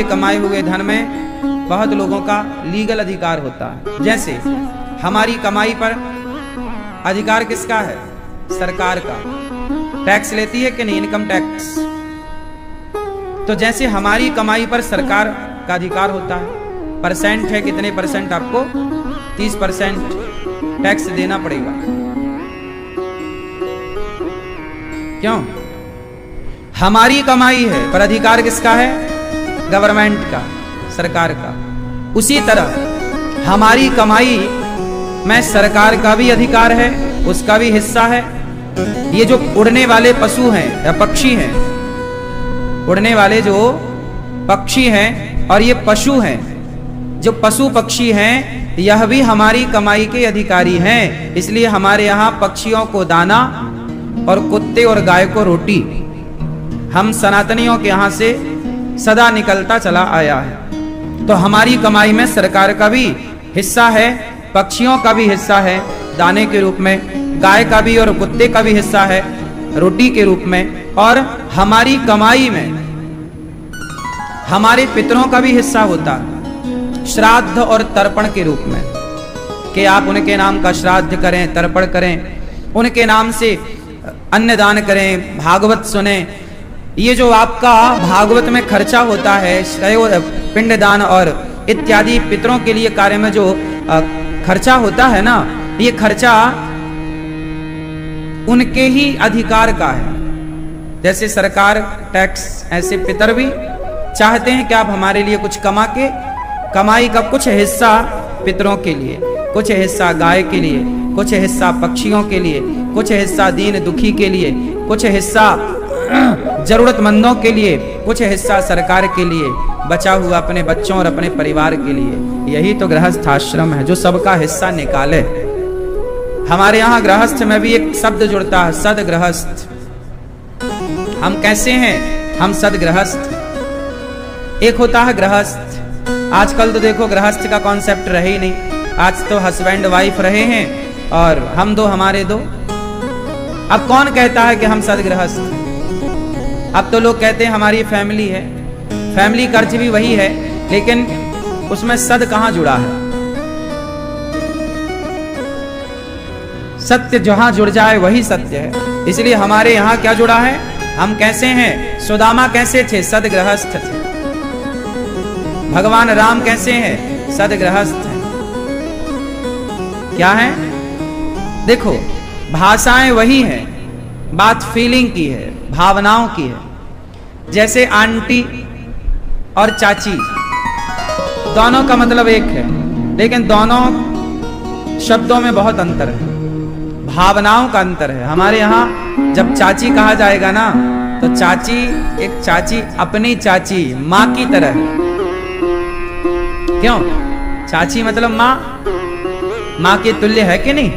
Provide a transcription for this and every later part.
कमाए हुए धन में बहुत लोगों का लीगल अधिकार होता है। जैसे हमारी कमाई पर अधिकार किसका है? सरकार का। टैक्स लेती है कि नहीं? Income tax. तो जैसे हमारी कमाई पर सरकार का अधिकार होता है, परसेंट है, कितने परसेंट आपको? 30% टैक्स देना पड़ेगा। क्यों? हमारी कमाई है पर अधिकार किसका है? गवर्नमेंट का, सरकार का। उसी तरह हमारी कमाई में सरकार का भी अधिकार है, उसका भी हिस्सा है। ये जो उड़ने वाले पशु हैं या पक्षी हैं, उड़ने वाले जो पक्षी हैं और ये पशु हैं, जो पशु पक्षी हैं, यह भी हमारी कमाई के अधिकारी हैं। इसलिए हमारे यहाँ पक्षियों को दाना और कुत्ते और गाय को रोटी हम सनातनियों के यहाँ से सदा निकलता चला आया है। तो हमारी कमाई में सरकार का भी हिस्सा है, पक्षियों का भी हिस्सा है दाने के रूप में, गाय का भी और कुत्ते का भी हिस्सा है रोटी के रूप में, और हमारी कमाई में हमारे पितरों का भी हिस्सा होता है श्राद्ध और तर्पण के रूप में, कि आप उनके नाम का श्राद्ध करें, तर्पण करें, उनके नाम से अन्नदान करें, भागवत सुने। ये जो आपका भागवत में खर्चा होता है, पिंडदान और इत्यादि पितरों के लिए कार्य में जो खर्चा होता है ना, ये खर्चा उनके ही अधिकार का है। जैसे सरकार टैक्स, ऐसे पितर भी चाहते हैं कि आप हमारे लिए कुछ कमा के, कमाई का कुछ हिस्सा पितरों के लिए, कुछ हिस्सा गाय के लिए, कुछ हिस्सा पक्षियों के लिए, कुछ हिस्सा दीन दुखी के लिए, कुछ हिस्सा जरूरतमंदों के लिए, कुछ हिस्सा सरकार के लिए, बचा हुआ अपने बच्चों और अपने परिवार के लिए। यही तो गृहस्थ आश्रम है जो सबका हिस्सा निकाले। हमारे यहाँ गृहस्थ में भी एक शब्द जुड़ता है, सदगृहस्थ। हम कैसे हैं? हम सदगृहस्थ। एक होता है गृहस्थ। आजकल तो देखो गृहस्थ का कॉन्सेप्ट रहे ही नहीं। आज तो हस्बैंड वाइफ रहे हैं और हम दो हमारे दो। अब कौन कहता है कि हम सदगृहस्थ? अब तो लोग कहते हैं हमारी फैमिली है। फैमिली का अर्थ भी वही है, लेकिन उसमें सद कहां जुड़ा है? सत्य जहां जुड़ जाए वही सत्य है। इसलिए हमारे यहां क्या जुड़ा है? हम कैसे हैं? सुदामा कैसे थे? सदगृहस्थ थे। भगवान राम कैसे हैं? सदगृहस्थ हैं। क्या है? देखो, भाषाएं वही हैं, बात फीलिंग की है, भावनाओं की है। जैसे आंटी और चाची, दोनों का मतलब एक है, लेकिन दोनों शब्दों में बहुत अंतर है, भावनाओं का अंतर है। हमारे यहाँ जब चाची कहा जाएगा ना, तो चाची, एक चाची अपनी चाची माँ की तरह है। क्यों? चाची मतलब माँ, माँ के तुल्य है कि नहीं?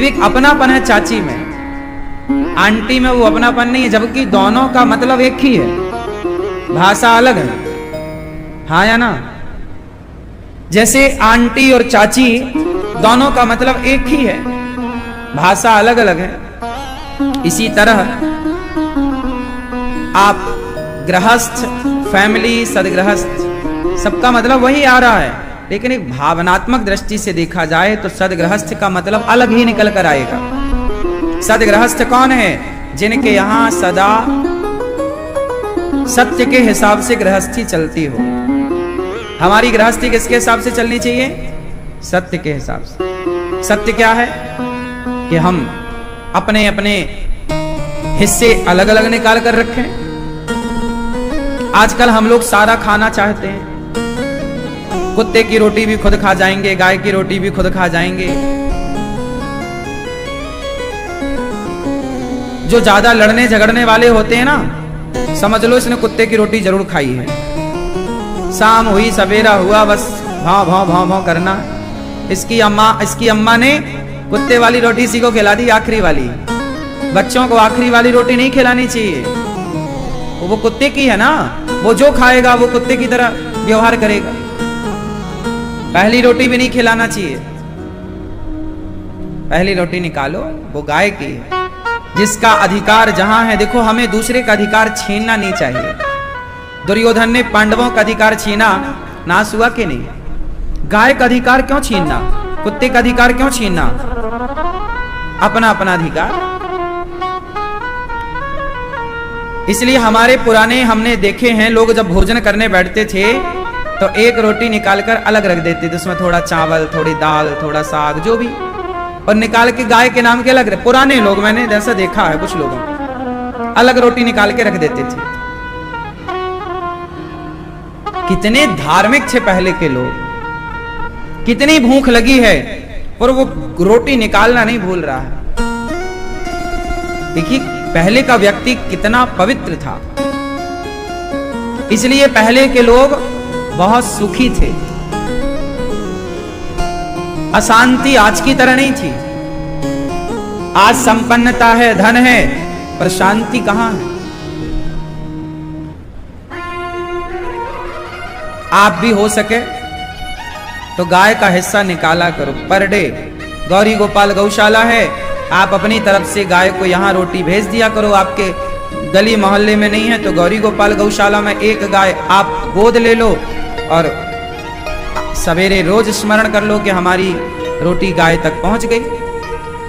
एक अपनापन है चाची में, आंटी में वो अपनापन नहीं है, जबकि दोनों का मतलब एक ही है, भाषा अलग है। हाँ या ना? जैसे आंटी और चाची दोनों का मतलब एक ही है, भाषा अलग अलग है। इसी तरह आप गृहस्थ, फैमिली, सदगृहस्थ, सबका मतलब वही आ रहा है, लेकिन एक भावनात्मक दृष्टि से देखा जाए तो सदगृहस्थ का मतलब अलग ही निकल कर आएगा। सदगृहस्थ कौन है? जिनके यहां सदा सत्य के हिसाब से गृहस्थी चलती हो। हमारी गृहस्थी किसके हिसाब से चलनी चाहिए? सत्य के हिसाब से। सत्य क्या है? कि हम अपने अपने हिस्से अलग अलग निकाल कर रखें। आजकल हम लोग सारा खाना चाहते हैं। कुत्ते की रोटी भी खुद खा जाएंगे, गाय की रोटी भी खुद खा जाएंगे। जो ज्यादा लड़ने झगड़ने वाले होते हैं ना, समझ लो इसने कुत्ते की रोटी जरूर खाई है। शाम हुई, सवेरा हुआ, बस भाव भाव भाव भाव करना। इसकी अम्मा ने कुत्ते वाली रोटी इसी को खिला दी, आखिरी वाली। बच्चों को आखिरी वाली रोटी नहीं खिलानी चाहिए, वो कुत्ते की है ना, वो जो खाएगा वो कुत्ते की तरह व्यवहार करेगा। पहली रोटी भी नहीं खिलाना चाहिए, पहली रोटी निकालो, वो गाय की है। जिसका अधिकार जहां है, देखो हमें दूसरे का अधिकार छीनना नहीं चाहिए। दुर्योधन ने पांडवों का अधिकार छीना, नाश हुआ कि नहीं? गाय का अधिकार क्यों छीनना, कुत्ते का अधिकार क्यों छीनना? अपना अपना अधिकार। इसलिए हमारे पुराने हमने देखे हैं, लोग जब भोजन करने बैठते थे तो एक रोटी निकालकर अलग रख देते थे, उसमें थोड़ा चावल, थोड़ी दाल, थोड़ा साग, जो भी, और निकाल के गाय के नाम के अलग रख। पुराने लोग, मैंने जैसा देखा है कुछ लोगों, अलग रोटी निकाल के रख देते थे। कितने धार्मिक थे पहले के लोग, कितनी भूख लगी है और वो रोटी निकालना नहीं भूल रहा है। देखिए पहले का व्यक्ति कितना पवित्र था, इसलिए पहले के लोग बहुत सुखी थे। अशांति आज की तरह नहीं थी। आज संपन्नता है, धन है, पर शांति कहां है? आप भी हो सके तो गाय का हिस्सा निकाला करो पर डे। गौरी गोपाल गौशाला है, आप अपनी तरफ से गाय को यहां रोटी भेज दिया करो। आपके गली मोहल्ले में नहीं है तो गौरी गोपाल गौशाला में एक गाय आप गोद ले लो और सवेरे रोज स्मरण कर लो कि हमारी रोटी गाय तक पहुंच गई।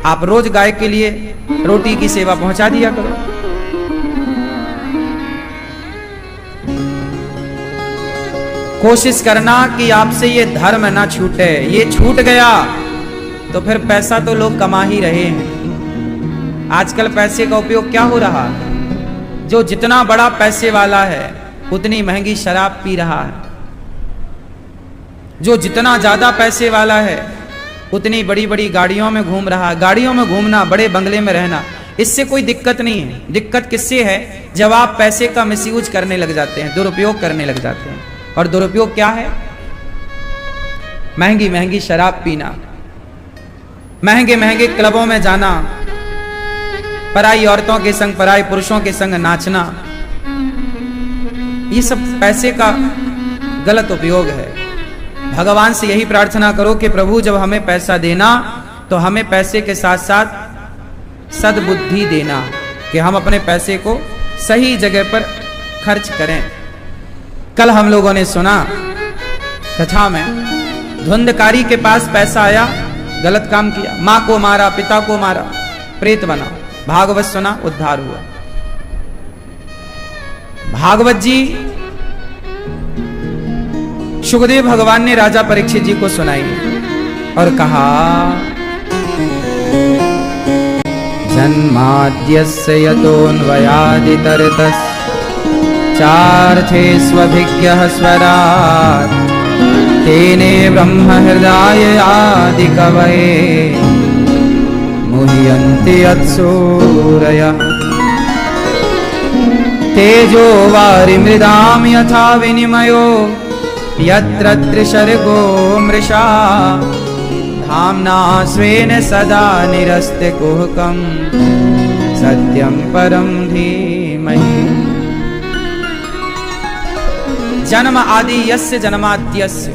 आप रोज गाय के लिए रोटी की सेवा पहुंचा दिया करो। कोशिश करना कि आपसे ये धर्म ना छूटे। ये छूट गया तो फिर पैसा तो लोग कमा ही रहे हैं। आजकल पैसे का उपयोग क्या हो रहा है? जो जितना बड़ा पैसे वाला है उतनी महंगी शराब पी रहा है। जो जितना ज्यादा पैसे वाला है उतनी बड़ी बड़ी गाड़ियों में घूम रहा है। गाड़ियों में घूमना, बड़े बंगले में रहना, इससे कोई दिक्कत नहीं है। दिक्कत किससे है? जब आप पैसे का मिसयूज करने लग जाते हैं, दुरुपयोग करने लग जाते हैं। और दुरुपयोग क्या है? महंगी महंगी शराब पीना, महंगे महंगे क्लबों में जाना, पराई औरतों के संग, पराई पुरुषों के संग नाचना, ये सब पैसे का गलत उपयोग है। भगवान से यही प्रार्थना करो कि प्रभु जब हमें पैसा देना तो हमें पैसे के साथ साथ सद्बुद्धि देना कि हम अपने पैसे को सही जगह पर खर्च करें। कल हम लोगों ने सुना कथा में, धुंधकारी के पास पैसा आया, गलत काम किया, मां को मारा, पिता को मारा, प्रेत बना। भागवत सुना, उद्धार हुआ। भागवत जी सुखदेव भगवान ने राजा परीक्षित जी को सुनाई और कहा, जन्माद्यस्य यतोऽन्वयादितरतस् चार्थे स्वभिज्ञः स्वराट् तेने ब्रह्म हृदय आदि कवये मुह्यन्ति यत्सूरयः तेजो वारिमृदां यथा विनिमयो यत्र त्रिसर्गो मृषा धाम्ना स्वेन सदा निरस्तकुहकं सत्यं परं धीमहि। जन्म आदि यस्य जन्माद्यस्य,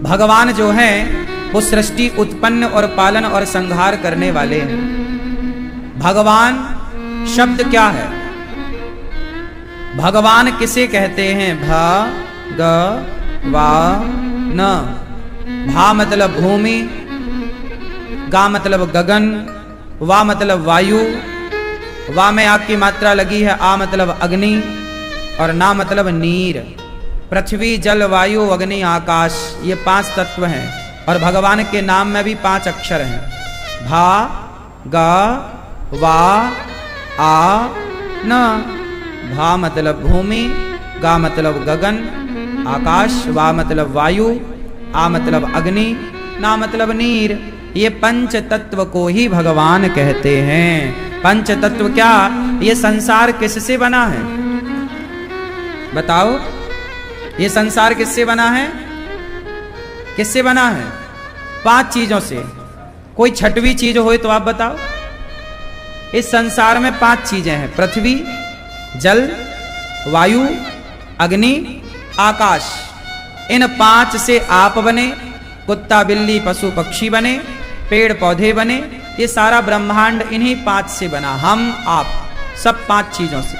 भगवान जो है वो सृष्टि उत्पन्न और पालन और संहार करने वाले हैं। भगवान शब्द क्या है? भगवान किसे कहते हैं? भगवान। भा मतलब भूमि, गा मतलब गगन, वा मतलब वायु, वा में आग की मात्रा लगी है, आ मतलब अग्नि और ना मतलब नीर। पृथ्वी, जल, वायु, अग्नि, आकाश, ये 5 तत्व हैं और भगवान के नाम में भी 5 अक्षर हैं। भा, गा, वा, आ, न। भा मतलब भूमि, गा मतलब गगन, आकाश, वा मतलब वायु, आ मतलब अग्नि, ना मतलब नीर। ये 5 तत्व को ही भगवान कहते हैं। 5 तत्व क्या? ये संसार किससे बना है? बताओ, ये संसार किससे बना है? किससे बना है? 5 चीजों से। कोई छठवीं चीज हो तो आप बताओ। इस संसार में 5 चीजें हैं, पृथ्वी, जल, वायु, अग्नि, आकाश। इन 5 से आप बने, कुत्ता, बिल्ली, पशु, पक्षी बने, पेड़ पौधे बने। ये सारा ब्रह्मांड इन्हीं 5 से बना। हम, आप, सब 5 चीजों से।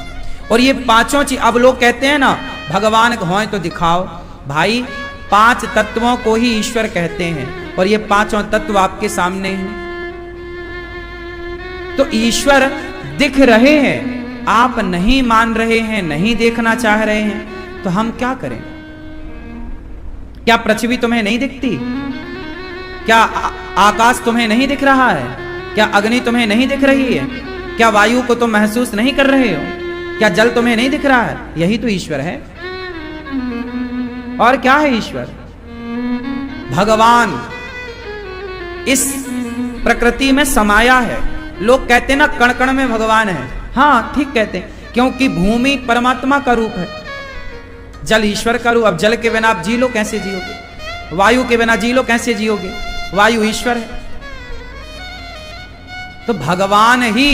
और ये पांचों चीज, अब लोग कहते हैं ना भगवान होए तो दिखाओ, भाई 5 तत्वों को ही ईश्वर कहते हैं और ये पांचों तत्व आपके सामने हैं। तो ईश्वर दिख रहे हैं, आप नहीं मान रहे हैं, नहीं देखना चाह रहे हैं, तो हम क्या करें? क्या पृथ्वी तुम्हें नहीं दिखती? क्या आकाश तुम्हें नहीं दिख रहा है? क्या अग्नि तुम्हें नहीं दिख रही है? क्या वायु को तुम महसूस नहीं कर रहे हो? क्या जल तुम्हें नहीं दिख रहा है? यही तो ईश्वर है। और क्या है ईश्वर? भगवान इस प्रकृति में समाया है। लोग कहते हैं ना कण कण में भगवान है। हाँ ठीक कहते हैं, क्योंकि भूमि परमात्मा का रूप है, जल ईश्वर का रूप। अब जल के बिना आप जी लो कैसे जियोगे? वायु के बिना जी लो कैसे जियोगे? वायु ईश्वर है। तो भगवान ही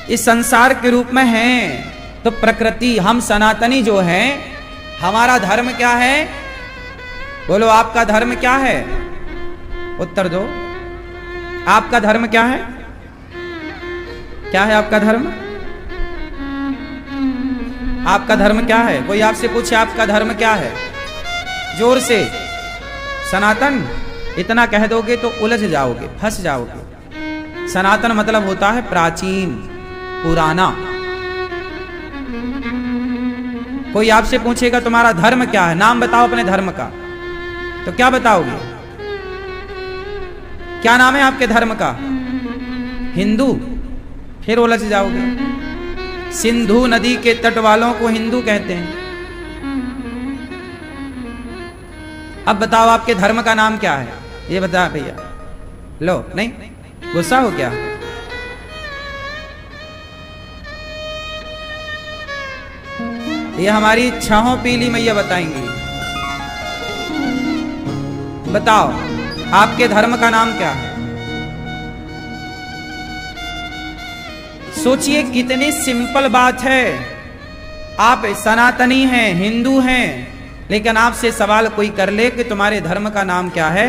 इस संसार के रूप में हैं। तो प्रकृति, हम सनातनी जो हैं, हमारा धर्म क्या है? बोलो आपका धर्म क्या है? उत्तर दो। आपका धर्म क्या है? क्या है आपका धर्म? आपका धर्म क्या है? कोई आपसे पूछे आपका धर्म क्या है, जोर से। सनातन इतना कह दोगे तो उलझ जाओगे, फंस जाओगे। सनातन मतलब होता है प्राचीन, पुराना। कोई आपसे पूछेगा तुम्हारा धर्म क्या है, नाम बताओ अपने धर्म का, तो क्या बताओगे? क्या नाम है आपके धर्म का? हिंदू। फिर उलझ जाओगे। सिंधु नदी के तट वालों को हिंदू कहते हैं। अब बताओ आपके धर्म का नाम क्या है, ये बता भैया। लो, नहीं गुस्सा हो क्या? ये हमारी छहों पीली मैया बताएंगी। बताओ आपके धर्म का नाम क्या है? सोचिए कितनी सिंपल बात है। आप सनातनी हैं, हिंदू हैं, लेकिन आपसे सवाल कोई कर ले कि तुम्हारे धर्म का नाम क्या है,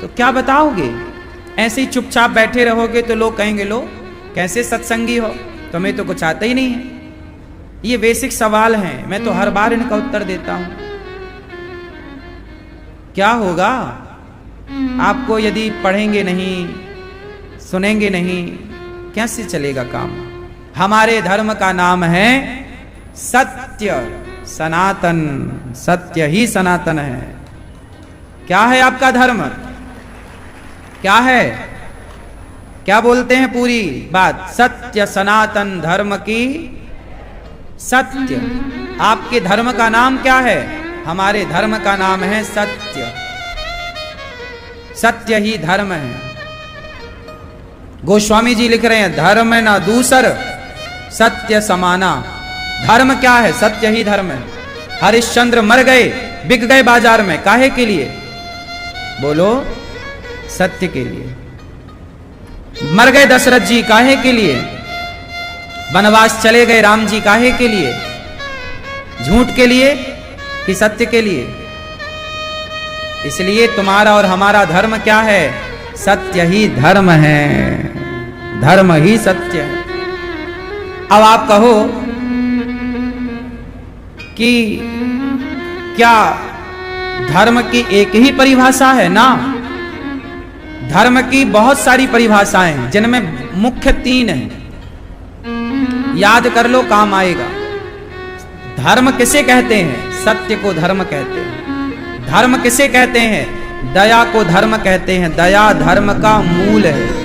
तो क्या बताओगे? ऐसे ही चुपचाप बैठे रहोगे तो लोग कहेंगे लो कैसे सत्संगी हो, तुम्हें तो कुछ आता ही नहीं है। ये बेसिक सवाल हैं, मैं तो हर बार इनका उत्तर देता हूं। क्या होगा आपको यदि पढ़ेंगे नहीं, सुनेंगे नहीं, कैसे चलेगा काम? हमारे धर्म का नाम है सत्य, सनातन। सत्य ही सनातन है। क्या है आपका धर्म? क्या है? क्या बोलते हैं पूरी बात? सत्य सनातन धर्म की सत्य। आपके धर्म का नाम क्या है? हमारे धर्म का नाम है सत्य। सत्य ही धर्म है। गोस्वामी जी लिख रहे हैं, धर्म न दूसर सत्य समाना। धर्म क्या है? सत्य ही धर्म है। हरिश्चंद्र मर गए, बिक गए बाजार में, काहे के लिए? बोलो, सत्य के लिए। मर गए दशरथ जी, काहे के लिए? वनवास चले गए राम जी, काहे के लिए? झूठ के लिए कि सत्य के लिए? इसलिए तुम्हारा और हमारा धर्म क्या है? सत्य ही धर्म है। धर्म ही सत्य है। अब आप कहो कि क्या धर्म की एक ही परिभाषा है? ना, धर्म की बहुत सारी परिभाषाएं हैं, जिनमें मुख्य 3 हैं। याद कर लो, काम आएगा। धर्म किसे कहते हैं? सत्य को धर्म कहते हैं। धर्म किसे कहते हैं? दया को धर्म कहते हैं। दया धर्म का मूल है।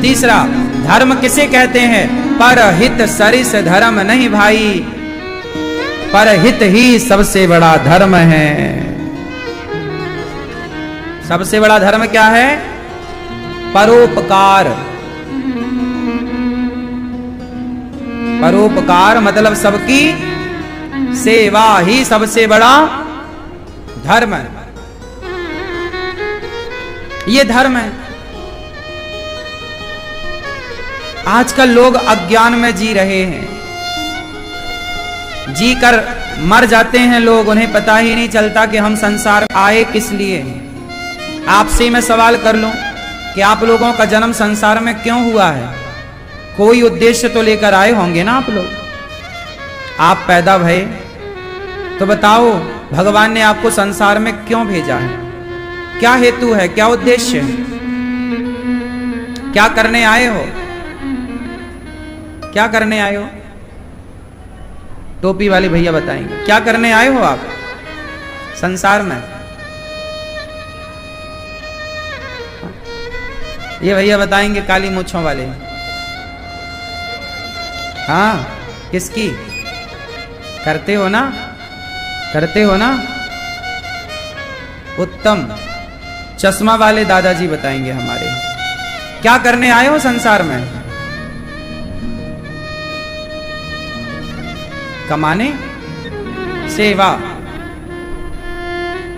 तीसरा, धर्म किसे कहते हैं? परहित सरिस धर्म नहीं भाई, परहित ही सबसे बड़ा धर्म है। सबसे बड़ा धर्म क्या है? परोपकार। परोपकार मतलब सबकी सेवा ही सबसे बड़ा धर्म है। ये धर्म है। आजकल लोग अज्ञान में जी रहे हैं, जी कर मर जाते हैं लोग, उन्हें पता ही नहीं चलता कि हम संसार आए किस लिए। आपसे मैं सवाल कर लूं कि आप लोगों का जन्म संसार में क्यों हुआ है? कोई उद्देश्य तो लेकर आए होंगे ना आप लोग। आप पैदा भये तो बताओ भगवान ने आपको संसार में क्यों भेजा है, क्या हेतु है, क्या उद्देश्य है, क्या करने आए हो, क्या करने आए हो? टोपी वाले भैया बताएंगे क्या करने आए हो आप संसार में। ये भैया बताएंगे काली मूंछों वाले। हाँ, किसकी करते हो ना, करते हो ना। उत्तम। चश्मा वाले दादाजी बताएंगे हमारे क्या करने आए हो संसार में। कमाने, सेवा।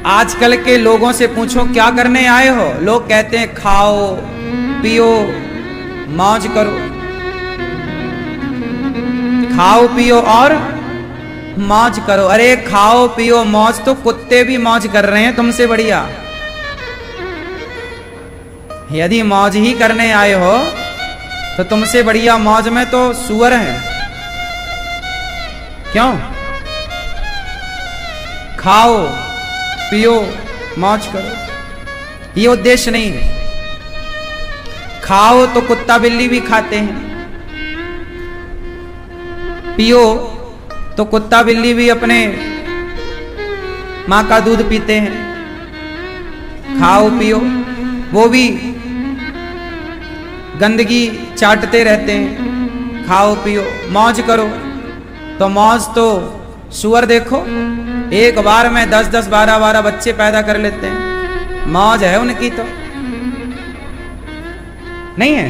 आजकल के लोगों से पूछो क्या करने आए हो, लोग कहते हैं खाओ पियो मौज करो। खाओ पियो और मौज करो। अरे खाओ पियो मौज तो कुत्ते भी मौज कर रहे हैं तुमसे बढ़िया। यदि मौज ही करने आए हो तो तुमसे बढ़िया मौज में तो सुअर हैं। क्यों? खाओ पियो मौज करो, ये उद्देश्य नहीं है। खाओ तो कुत्ता बिल्ली भी खाते हैं, पियो तो कुत्ता बिल्ली भी अपने मां का दूध पीते हैं। खाओ पियो, वो भी गंदगी चाटते रहते हैं। खाओ पियो मौज करो, तो मौज तो सुअर देखो एक बार में 10-10, 12-12 बच्चे पैदा कर लेते हैं। मौज है उनकी तो नहीं है।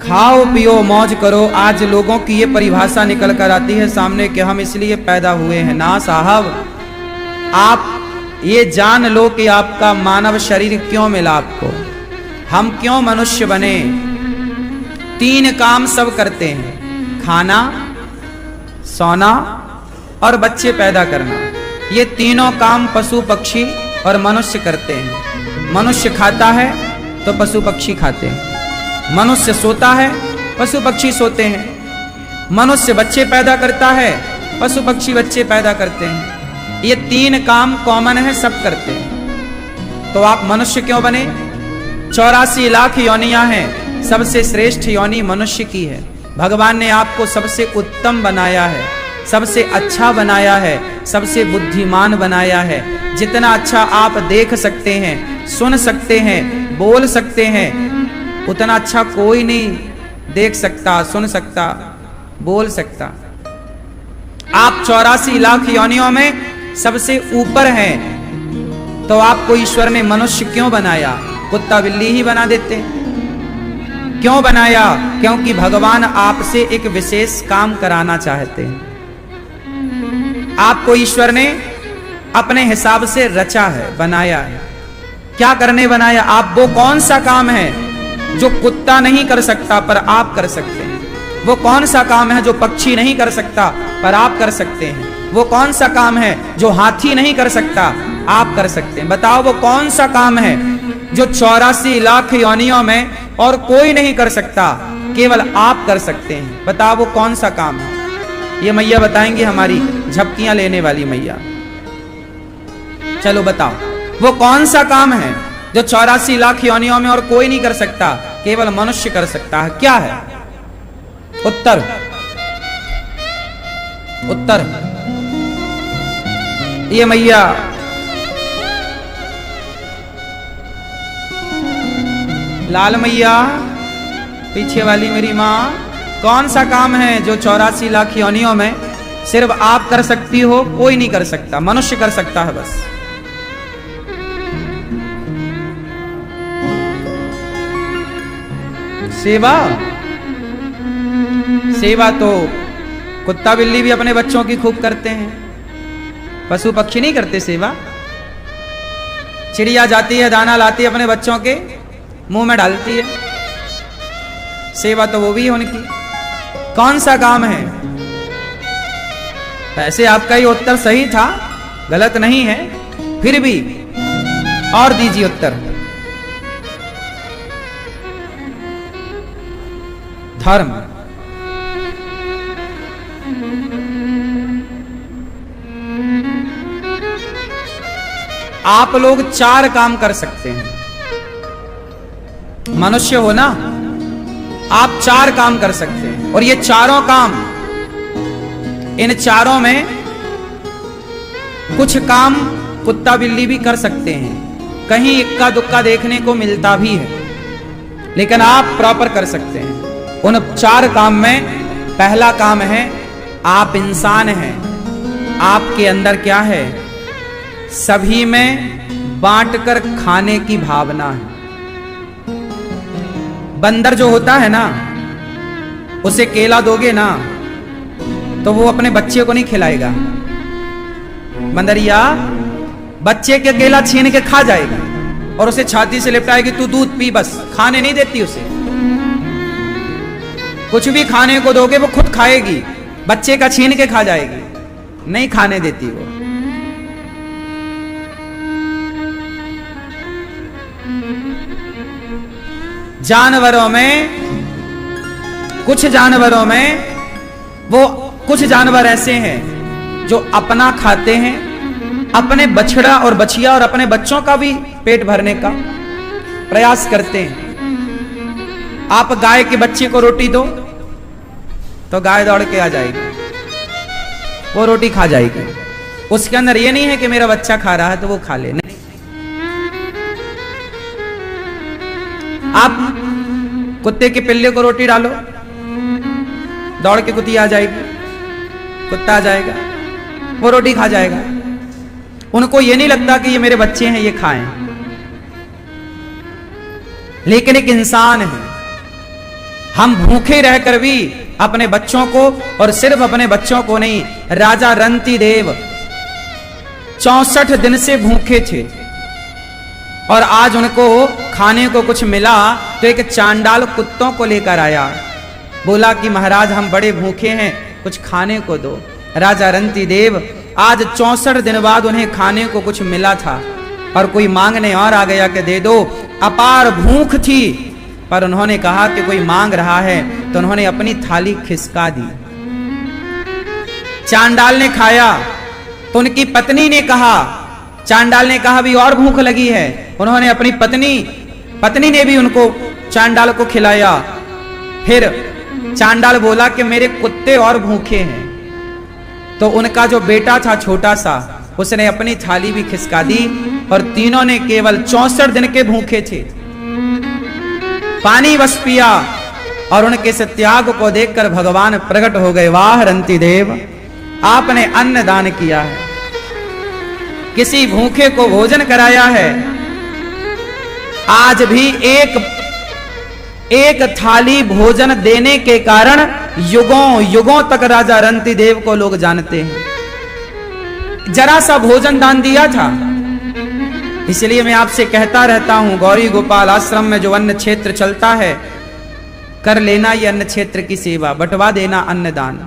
खाओ पियो मौज करो। आज लोगों की ये परिभाषा निकल कर आती है सामने कि हम इसलिए पैदा हुए हैं। ना साहब, आप ये जान लो कि आपका मानव शरीर क्यों मिला आपको, हम क्यों मनुष्य बने। 3 काम सब करते हैं, खाना, सोना और बच्चे पैदा करना। ये तीनों काम पशु पक्षी और मनुष्य करते हैं। मनुष्य खाता है तो पशु पक्षी खाते हैं, मनुष्य सोता है पशु पक्षी सोते हैं, मनुष्य बच्चे पैदा करता है पशु पक्षी बच्चे पैदा करते हैं। ये 3 काम कॉमन है, सब करते हैं। तो आप मनुष्य क्यों बने? 84 लाख योनियां हैं, सबसे श्रेष्ठ योनि मनुष्य की है। भगवान ने आपको सबसे उत्तम बनाया है, सबसे अच्छा बनाया है, सबसे बुद्धिमान बनाया है। जितना अच्छा आप देख सकते हैं, सुन सकते हैं, बोल सकते हैं, उतना अच्छा कोई नहीं देख सकता, सुन सकता, बोल सकता। आप 84 लाख योनियों में सबसे ऊपर हैं, तो आपको ईश्वर ने मनुष्य क्यों बनाया? कुत्ता बिल्ली ही बना देते हैं। क्यों बनाया? क्योंकि भगवान आपसे एक विशेष काम कराना चाहते हैं। आपको ईश्वर ने अपने हिसाब से रचा है, बनाया है। क्या करने बनाया? आप वो कौन सा काम है जो कुत्ता नहीं कर सकता पर आप कर सकते हैं? वो कौन सा काम है जो पक्षी नहीं कर सकता पर आप कर सकते हैं? वो कौन सा काम है जो हाथी नहीं कर सकता आप कर सकते हैं? बताओ वो कौन सा काम है जो 84 लाख योनियों में और कोई नहीं कर सकता, केवल आप कर सकते हैं? बताओ वो कौन सा काम है? ये मैया बताएंगी, हमारी झपकियां लेने वाली मैया। चलो बताओ वो कौन सा काम है जो 84 लाख योनियों में और कोई नहीं कर सकता, केवल मनुष्य कर सकता है? क्या है उत्तर? उत्तर ये मैया लाल मैया पीछे वाली मेरी माँ, कौन सा काम है जो 84 लाख योनियों में सिर्फ आप कर सकती हो, कोई नहीं कर सकता, मनुष्य कर सकता है बस? सेवा। सेवा तो कुत्ता बिल्ली भी अपने बच्चों की खूब करते हैं, पशु पक्षी नहीं करते सेवा। चिड़िया जाती है दाना लाती है अपने बच्चों के मुंह में डालती है, सेवा तो वो भी है उनकी। कौन सा काम है? वैसे आपका ये उत्तर सही था, गलत नहीं है, फिर भी और दीजिए उत्तर। धर्म। आप लोग 4 काम कर सकते हैं, मनुष्य हो ना, आप 4 काम कर सकते हैं। और ये चारों काम, इन चारों में कुछ काम कुत्ता बिल्ली भी कर सकते हैं, कहीं इक्का दुक्का देखने को मिलता भी है, लेकिन आप प्रॉपर कर सकते हैं। उन 4 काम में पहला काम है, आप इंसान हैं, आपके अंदर क्या है, सभी में बांटकर खाने की भावना है। बंदर जो होता है ना, उसे केला दोगे ना तो वो अपने बच्चे को नहीं खिलाएगा। बंदरिया बच्चे के केला छीन के खा जाएगा और उसे छाती से लिपटाएगी, तू दूध पी, बस खाने नहीं देती उसे। कुछ भी खाने को दोगे वो खुद खाएगी, बच्चे का छीन के खा जाएगी, नहीं खाने देती वो। जानवरों में, कुछ जानवरों में वो कुछ जानवर ऐसे हैं जो अपना खाते हैं, अपने बछड़ा और बछिया और अपने बच्चों का भी पेट भरने का प्रयास करते हैं। आप गाय के बच्चे को रोटी दो तो गाय दौड़ के आ जाएगी, वो रोटी खा जाएगी। उसके अंदर ये नहीं है कि मेरा बच्चा खा रहा है तो वो खा ले, नहीं। आप कुत्ते के पिल्ले को रोटी डालो, दौड़ के कुत्ती आ जाएगी, कुत्ता आ जाएगा, वो रोटी खा जाएगा। उनको ये नहीं लगता कि ये मेरे बच्चे हैं, ये खाएं। लेकिन एक इंसान है, हम भूखे रहकर भी अपने बच्चों को, और सिर्फ अपने बच्चों को नहीं, राजा रंती देव 64 दिन से भूखे थे और आज उनको खाने को कुछ मिला तो एक चांडाल कुत्तों को लेकर आया, बोला कि महाराज हम बड़े भूखे हैं, कुछ खाने को दो। राजा रंती देव आज 64 दिन बाद उन्हें खाने को कुछ मिला था और कोई मांगने और आ गया कि दे दो। अपार भूख थी, पर उन्होंने कहा कि कोई मांग रहा है, तो उन्होंने अपनी थाली खिसका दी। चांडाल ने खाया तो उनकी पत्नी ने कहा, चांडाल ने कहा भी और भूख लगी है, उन्होंने अपनी पत्नी ने भी उनको चांडाल को खिलाया। फिर चांडाल बोला कि मेरे कुत्ते और भूखे हैं, तो उनका जो बेटा था छोटा सा, उसने अपनी थाली भी खिसका दी और तीनों ने केवल 64 दिन के भूखे थे, पानी बस पिया और उनके इस त्याग को देखकर भगवान प्रकट हो गए। वाह रंती देव, आपने अन्न दान किया है, किसी भूखे को भोजन कराया है। आज भी एक थाली भोजन देने के कारण युगों युगों तक राजा रंती देव को लोग जानते हैं। जरा सा भोजन दान दिया था। इसलिए मैं आपसे कहता रहता हूं, गौरी गोपाल आश्रम में जो अन्न क्षेत्र चलता है, कर लेना ये अन्न क्षेत्र की सेवा, बंटवा देना अन्नदान।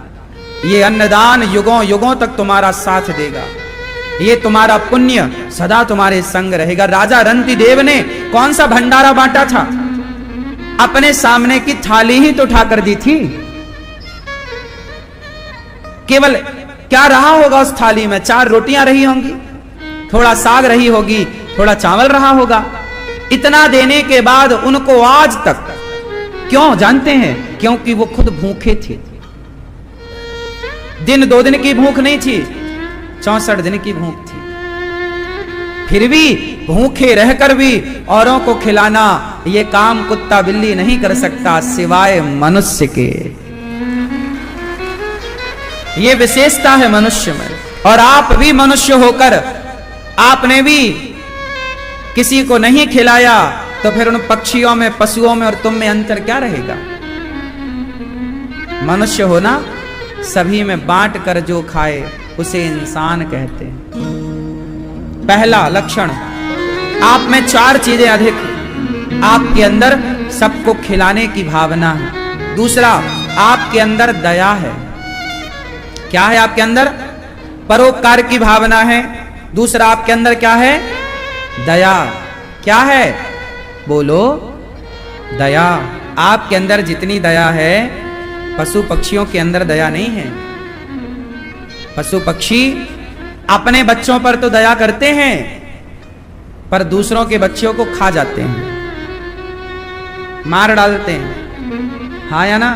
ये अन्नदान युगों युगों तक तुम्हारा साथ देगा, ये तुम्हारा पुण्य सदा तुम्हारे संग रहेगा। राजा रंती देव ने कौन सा भंडारा बांटा था? अपने सामने की थाली ही तो उठाकर दी थी। केवल क्या रहा होगा उस थाली में? 4 रोटियां रही होंगी, थोड़ा साग रही होगी, थोड़ा चावल रहा होगा। इतना देने के बाद उनको आज तक, क्यों जानते हैं? क्योंकि वो खुद भूखे थे। दिन 2 दिन की भूख नहीं थी, 64 दिन की भूख थी। फिर भी भूखे रहकर भी औरों को खिलाना, ये काम कुत्ता बिल्ली नहीं कर सकता सिवाय मनुष्य के। ये विशेषता है मनुष्य में। और आप भी मनुष्य होकर आपने भी किसी को नहीं खिलाया, तो फिर उन पक्षियों में, पशुओं में और तुम में अंतर क्या रहेगा? मनुष्य होना, सभी में बांट कर जो खाए उसे इंसान कहते हैं। पहला लक्षण, आप में 4 चीजें अधिक हैं। आपके अंदर सबको खिलाने की भावना है। दूसरा, आपके अंदर दया है। क्या है आपके अंदर? परोपकार की भावना है। दूसरा, आपके अंदर क्या है? दया। क्या है? बोलो, दया। आपके अंदर जितनी दया है पशु पक्षियों के अंदर दया नहीं है। पशु पक्षी अपने बच्चों पर तो दया करते हैं पर दूसरों के बच्चों को खा जाते हैं, मार डालते हैं। हाँ या ना?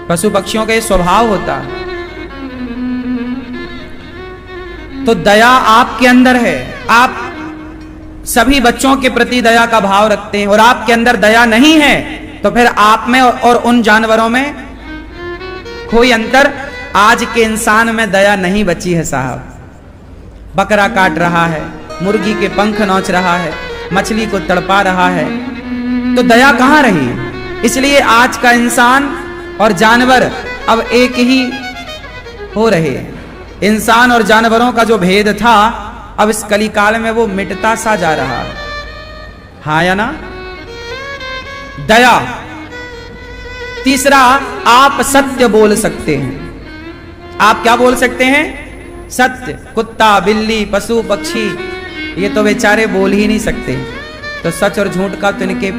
पशु पक्षियों का ये स्वभाव होता है। तो दया आपके अंदर है, आप सभी बच्चों के प्रति दया का भाव रखते हैं और आपके अंदर दया नहीं है तो फिर आप में और उन जानवरों में कोई अंतर। आज के इंसान में दया नहीं बची है साहब। बकरा काट रहा है, मुर्गी के पंख नोच रहा है, मछली को तड़पा रहा है, तो दया कहां रही? इसलिए आज का इंसान और जानवर अब एक ही हो रहे हैं। इंसान और जानवरों का जो भेद था अब इस कलिकाल में वो मिटता सा जा रहा है। हाँ या ना? दया। तीसरा, आप सत्य बोल सकते हैं। आप क्या बोल सकते हैं? सत्य। कुत्ता, बिल्ली, पशु पक्षी ये तो बेचारे बोल ही नहीं सकते, तो सच और झूठ का तो इनके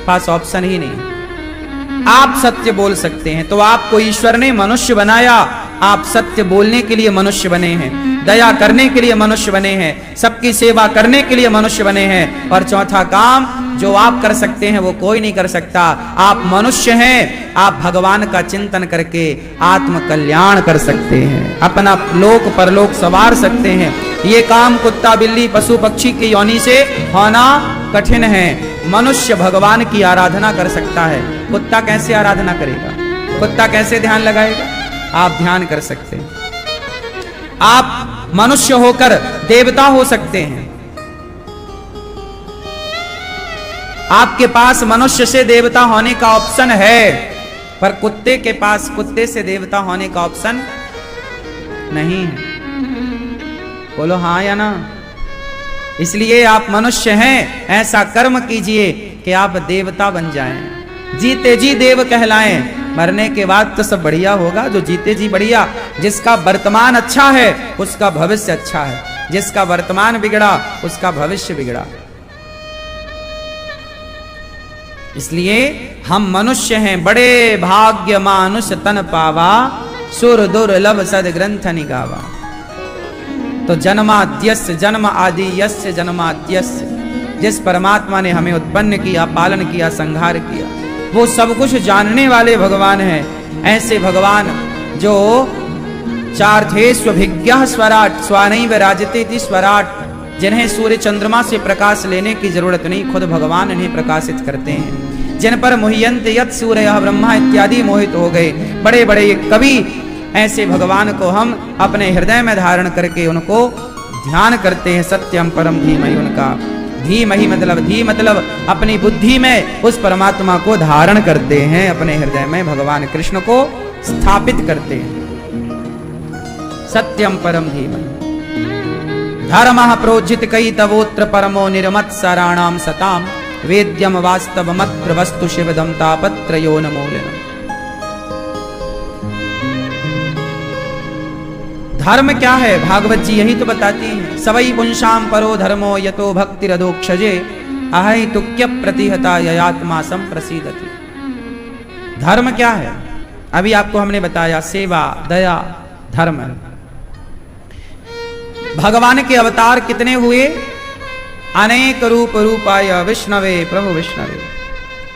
पास ऑप्शन ही नहीं। आप सत्य बोल सकते हैं। तो आपको ईश्वर ने मनुष्य बनाया, आप सत्य बोलने के लिए मनुष्य बने हैं, दया करने के लिए मनुष्य बने हैं, सबकी सेवा करने के लिए मनुष्य बने हैं। और चौथा काम जो आप कर सकते हैं वो कोई नहीं कर सकता। आप मनुष्य हैं, आप भगवान का चिंतन करके आत्म कल्याण कर सकते हैं, अपना लोक परलोक संवार सकते हैं। ये काम कुत्ता, बिल्ली, पशु पक्षी की योनि से होना कठिन है। मनुष्य भगवान की आराधना कर सकता है। कुत्ता कैसे आराधना करेगा? कुत्ता कैसे ध्यान लगाएगा? आप ध्यान कर सकते हैं। आप मनुष्य होकर देवता हो सकते हैं। आपके पास मनुष्य से देवता होने का ऑप्शन है, पर कुत्ते के पास कुत्ते से देवता होने का ऑप्शन नहीं है। बोलो हाँ या ना? इसलिए आप मनुष्य हैं, ऐसा कर्म कीजिए कि आप देवता बन जाएं, जीते जी देव कहलाएं। मरने के बाद तो सब बढ़िया होगा, जो जीते जी बढ़िया। जिसका वर्तमान अच्छा है उसका भविष्य अच्छा है, जिसका वर्तमान बिगड़ा उसका भविष्य बिगड़ा। इसलिए हम मनुष्य हैं, बड़े भाग्य मानुष तन पावा, सुर दुर्लभ सद ग्रंथ निगावा। तो जन्माद्यस्य जन्म आदि यस्य जन्माद्यस्य, जिस परमात्मा ने हमें उत्पन्न किया, पालन किया, संहार किया, वो सब कुछ जानने वाले भगवान हैं। ऐसे भगवान जो चार्थेष्वभिज्ञः स्वराट स्वानैव राजते स्वराट, जिन्हें सूर्य चंद्रमा से प्रकाश लेने की जरूरत नहीं, खुद भगवान इन्हें प्रकाशित करते हैं। जिन पर मुह्यन्त यत् सूर्यः ब्रह्मा इत्यादि मोहित हो गए बड़े बड़े कवि, ऐसे भगवान को हम अपने हृदय में धारण करके उनको ध्यान करते हैं। सत्यम परम धीमहि, उनका धीमहि मतलब अपनी बुद्धि में उस परमात्मा को धारण करते हैं, अपने हृदय में भगवान कृष्ण को स्थापित करते हैं। सत्यम परम धीमहि धर्मः प्रोज्झित कई तवोत्र परमो निर्मत्सराणाम सताम, वेद्यम वास्तवमत्र वस्तु शिवदम तापत्रयो नमोलिनम्। धर्म क्या है? भागवत जी यही तो बताती हैं। सवई पुंसाम परो धर्मो यतो भक्ति रदोक्षजे, अहै तुक्य प्रतिहता ययात्मा संप्रसीदति। धर्म क्या है? अभी आपको हमने बताया, सेवा, दया, धर्म। भगवान के अवतार कितने हुए? अनेक रूप रूपाय विष्णवे प्रभु विष्णवे।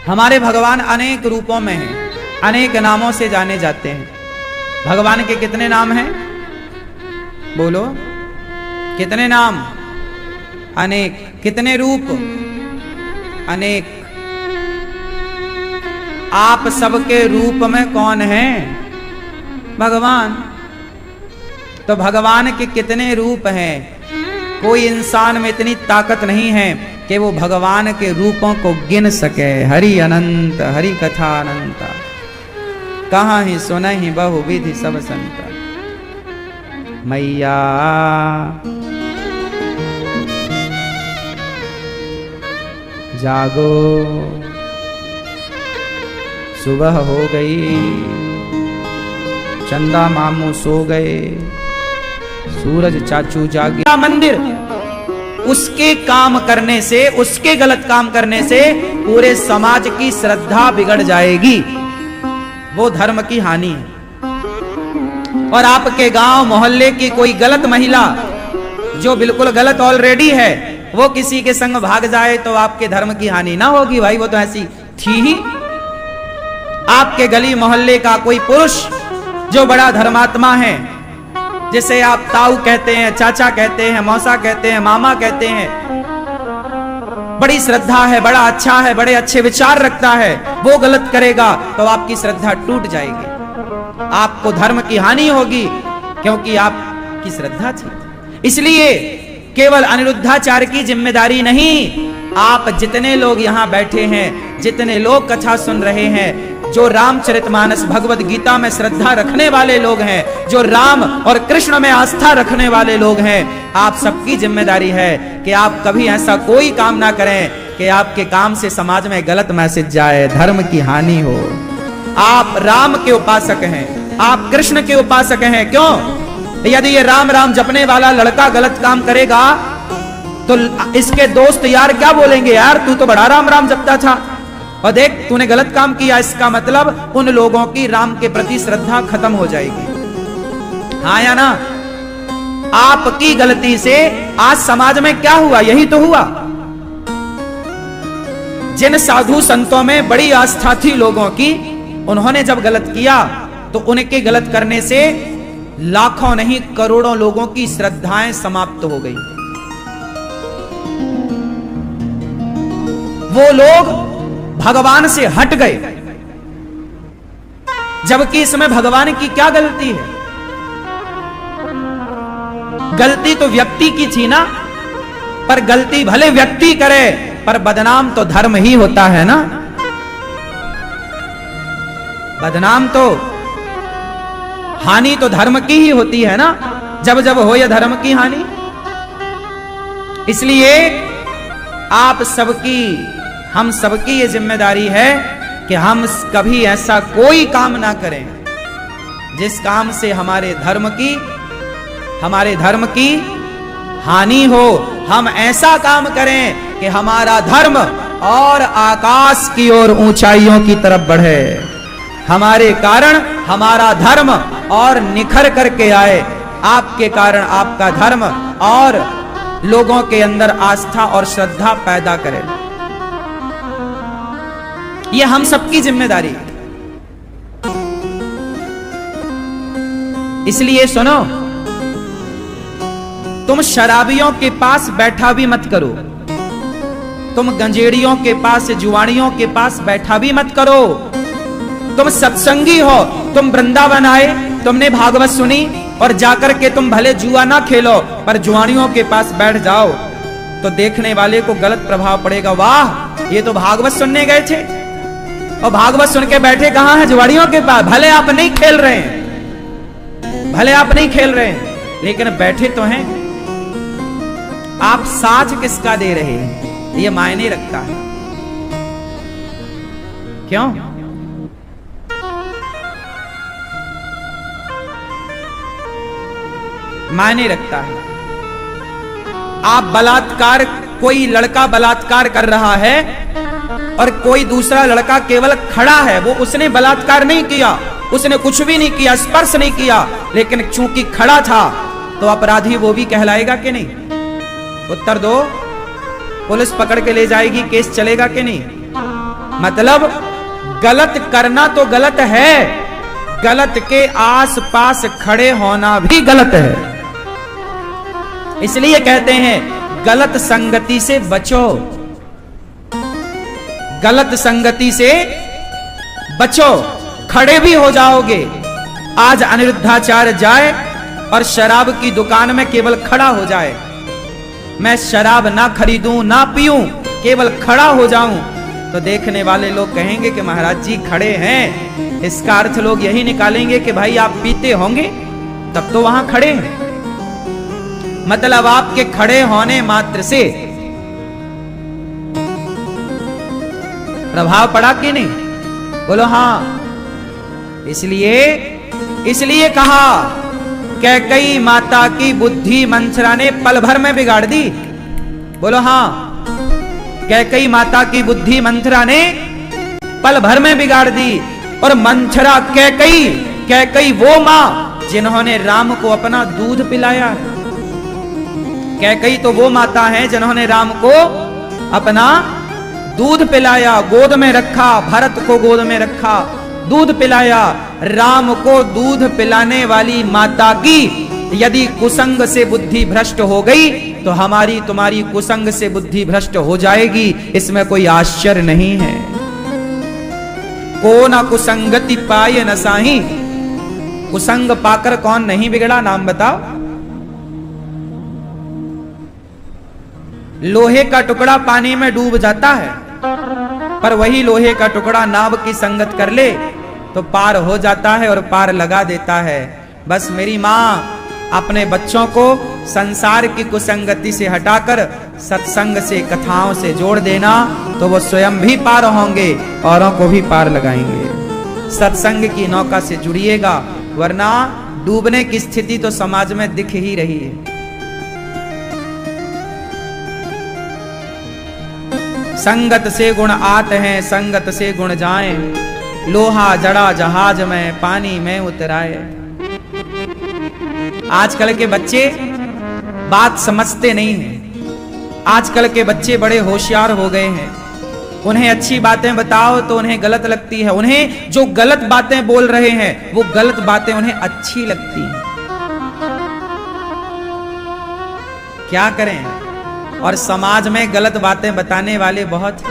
हमारे भगवान अनेक रूपों में हैं, अनेक नामों से जाने जाते हैं। भगवान के कितने नाम हैं? बोलो, कितने नाम? अनेक। कितने रूप? अनेक। आप सबके रूप में कौन है? भगवान। तो भगवान के कितने रूप हैं? कोई इंसान में इतनी ताकत नहीं है कि वो भगवान के रूपों को गिन सके। हरि अनंत, हरि कथा अनंत, कहाँ ही सुनहि बहुविधि सब संत। मैया जागो, सुबह हो गई, चंदा मामू सो गए, सूरज चाचू जाग गया। मंदिर उसके काम करने से, उसके गलत काम करने से पूरे समाज की श्रद्धा बिगड़ जाएगी। वो धर्म की हानि है। और आपके गांव मोहल्ले की कोई गलत महिला जो बिल्कुल गलत ऑलरेडी है, वो किसी के संग भाग जाए तो आपके धर्म की हानि ना होगी भाई, वो तो ऐसी थी ही। आपके गली मोहल्ले का कोई पुरुष जो बड़ा धर्मात्मा है, जिसे आप ताऊ कहते हैं, चाचा कहते हैं, मौसा कहते हैं, मामा कहते हैं, बड़ी श्रद्धा है, बड़ा अच्छा है, बड़े अच्छे विचार रखता है, वो गलत करेगा तो आपकी श्रद्धा टूट जाएगी, आपको धर्म की हानि होगी, क्योंकि आपकी श्रद्धा थी। इसलिए केवल अनिरुद्धाचार्य की जिम्मेदारी नहीं, आप जितने लोग यहां बैठे हैं, जितने लोग कथा सुन रहे हैं, जो रामचरितमानस भगवत गीता में श्रद्धा रखने वाले लोग हैं, जो राम और कृष्ण में आस्था रखने वाले लोग हैं, आप सबकी जिम्मेदारी है कि आप कभी ऐसा कोई काम ना करें कि आपके काम से समाज में गलत मैसेज जाए, धर्म की हानि हो। आप राम के उपासक हैं, आप कृष्ण के उपासक हैं। क्यों? यदि ये राम राम जपने वाला लड़का गलत काम करेगा तो इसके दोस्त यार क्या बोलेंगे, यार तू तो बड़ा राम राम जपता था और देख तूने गलत काम किया। इसका मतलब उन लोगों की राम के प्रति श्रद्धा खत्म हो जाएगी। हाँ या ना? आपकी गलती से आज समाज में क्या हुआ? यही तो हुआ। जिन साधु संतों में बड़ी आस्था थी लोगों की, उन्होंने जब गलत किया तो उनके गलत करने से लाखों नहीं करोड़ों लोगों की श्रद्धाएं समाप्त हो गई। वो लोग भगवान से हट गए, जबकि इसमें भगवान की क्या गलती है? गलती तो व्यक्ति की थी ना, पर गलती भले व्यक्ति करे पर बदनाम तो धर्म ही होता है ना। बदनाम तो, हानि तो धर्म की ही होती है ना, जब जब हो यह धर्म की हानि। इसलिए आप सबकी, हम सबकी ये जिम्मेदारी है कि हम कभी ऐसा कोई काम ना करें जिस काम से हमारे धर्म की हानि हो। हम ऐसा काम करें कि हमारा धर्म और आकाश की ओर ऊंचाइयों की तरफ बढ़े, हमारे कारण हमारा धर्म और निखर करके आए, आपके कारण आपका धर्म और लोगों के अंदर आस्था और श्रद्धा पैदा करे। यह हम सबकी जिम्मेदारी है। इसलिए सुनो, तुम शराबियों के पास बैठा भी मत करो, तुम गंजेड़ियों के पास, जुआड़ियों के पास बैठा भी मत करो। तुम सत्संगी हो, तुम वृंदावन आए, तुमने भागवत सुनी और जाकर के तुम भले जुआ ना खेलो, पर जुआड़ियों के पास बैठ जाओ तो देखने वाले को गलत प्रभाव पड़ेगा। वाह, ये तो भागवत सुनने गए थे और भागवत सुन के बैठे कहां है? जुआड़ियों के पास। भले आप नहीं खेल रहे हैं, भले आप नहीं खेल रहे हैं, लेकिन बैठे तो हैं। आप साथ किसका दे रहे हैं, ये मायने रखता है। क्यों? मायने रखता है। आप बलात्कार, कोई लड़का बलात्कार कर रहा है और कोई दूसरा लड़का केवल खड़ा है, वो उसने बलात्कार नहीं किया, उसने कुछ भी नहीं किया, स्पर्श नहीं किया, लेकिन चूंकि खड़ा था तो अपराधी वो भी कहलाएगा कि नहीं? उत्तर दो। पुलिस पकड़ के ले जाएगी, केस चलेगा कि नहीं? मतलब गलत करना तो गलत है, गलत के आसपास खड़े होना भी गलत है। इसलिए कहते हैं गलत संगति से बचो, गलत संगति से बचो, खड़े भी हो जाओगे। आज अनिरुद्धाचार्य जाए और शराब की दुकान में केवल खड़ा हो जाए, मैं शराब ना खरीदूं ना पीऊं, केवल खड़ा हो जाऊं, तो देखने वाले लोग कहेंगे कि महाराज जी खड़े हैं। इसका अर्थ लोग यही निकालेंगे कि भाई आप पीते होंगे, तब तो वहां खड़े हैं। मतलब आपके खड़े होने मात्र से प्रभाव पड़ा कि नहीं? बोलो हाँ। इसलिए कहा कैकई माता की बुद्धि मंथरा ने पल भर में बिगाड़ दी। बोलो हाँ। कैकई माता की बुद्धि मंथरा ने पल भर में बिगाड़ दी। और मंथरा कैकई वो मां जिन्होंने राम को अपना दूध पिलाया। कैकई तो वो माता है जिन्होंने राम को अपना दूध पिलाया, गोद में रखा, भरत को गोद में रखा, दूध पिलाया। राम को दूध पिलाने वाली माता की यदि कुसंग से बुद्धि भ्रष्ट हो गई तो हमारी तुम्हारी कुसंग से बुद्धि भ्रष्ट हो जाएगी, इसमें कोई आश्चर्य नहीं है। को न कुसंगति पाए न साही, कुसंग पाकर कौन नहीं बिगड़ा, नाम बताओ। लोहे का टुकड़ा पानी में डूब जाता है, पर वही लोहे का टुकड़ा नाव की संगत कर ले तो पार हो जाता है और पार लगा देता है। बस मेरी मां अपने बच्चों को संसार की कुसंगति से हटाकर सत्संग से, कथाओं से जोड़ देना, तो वो स्वयं भी पार होंगे, औरों को भी पार लगाएंगे। सत्संग की नौका से जुड़िएगा, वरना डूबने की स्थिति तो समाज में दिख ही रही है। संगत से गुण आत हैं, संगत से गुण जाएं, लोहा जड़ा जहाज में पानी में उतराए। आजकल के बच्चे बात समझते नहीं हैं। आजकल के बच्चे बड़े होशियार हो गए हैं। उन्हें अच्छी बातें बताओ तो उन्हें गलत लगती है, उन्हें जो गलत बातें बोल रहे हैं वो गलत बातें उन्हें अच्छी लगती हैं। क्या करें? और समाज में गलत बातें बताने वाले बहुत।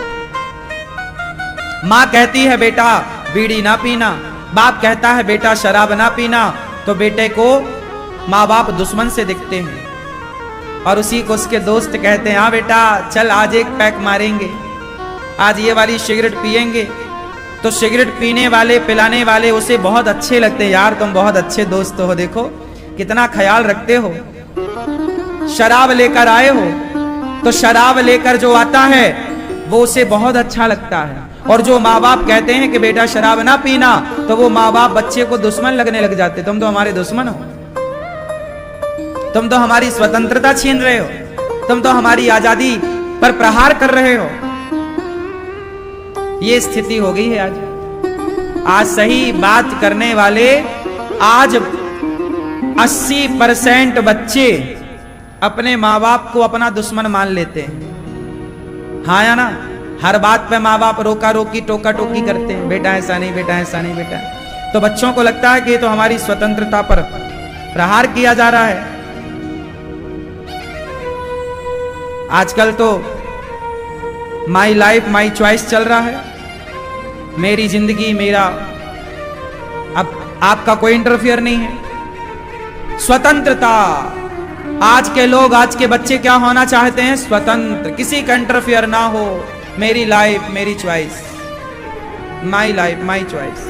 मां कहती है बेटा बीड़ी ना पीना, बाप कहता है बेटा शराब ना पीना, तो बेटे को माँ बाप दुश्मन से दिखते हैं, और उसी को उसके दोस्त कहते हैं हाँ बेटा चल आज एक पैक मारेंगे, आज ये वाली सिगरेट पिएंगे। तो सिगरेट पीने वाले, पिलाने वाले उसे बहुत अच्छे लगते हैं, यार तुम बहुत अच्छे दोस्त हो, देखो कितना ख्याल रखते हो। शराब लेकर आए हो तो शराब लेकर जो आता है वो उसे बहुत अच्छा लगता है। और जो माँ बाप कहते हैं कि बेटा शराब ना पीना, तो वो माँ बाप बच्चे को दुश्मन लगने लग जाते। तुम तो हमारे दुश्मन हो, तुम तो हमारी स्वतंत्रता छीन रहे हो, तुम तो हमारी आजादी पर प्रहार कर रहे हो। ये स्थिति हो गई है आज। आज सही बात करने वाले, आज 80% बच्चे अपने माँ बाप को अपना दुश्मन मान लेते हैं। हाँ या ना? हर बात पे माँ बाप रोका रोकी, टोका टोकी करते हैं, बेटा ऐसा नहीं, बेटा ऐसा नहीं, बेटा। तो बच्चों को लगता है कि ये तो हमारी स्वतंत्रता पर प्रहार किया जा रहा है। आजकल तो माई लाइफ माई चॉइस चल रहा है, मेरी जिंदगी मेरा, अब आपका कोई इंटरफियर नहीं है। स्वतंत्रता। आज के लोग, आज के बच्चे क्या होना चाहते हैं? स्वतंत्र, किसी का इंटरफियर ना हो, मेरी लाइफ मेरी choice, my life my choice.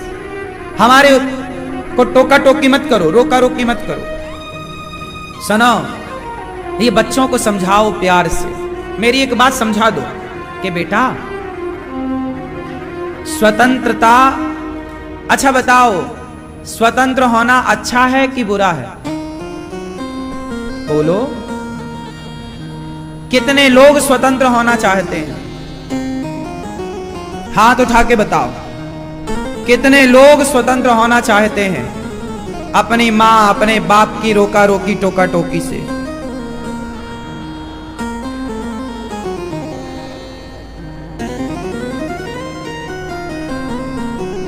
हमारे को टोका टोकी मत करो, रोका रोकी मत करो। सुनो, ये बच्चों को समझाओ प्यार से। मेरी एक बात समझा दो कि बेटा स्वतंत्रता, अच्छा बताओ स्वतंत्र होना अच्छा है कि बुरा है? बोलो, कितने लोग स्वतंत्र होना चाहते हैं? हाथ उठा के बताओ, कितने लोग स्वतंत्र होना चाहते हैं अपनी मां, अपने बाप की रोका रोकी, टोका टोकी से?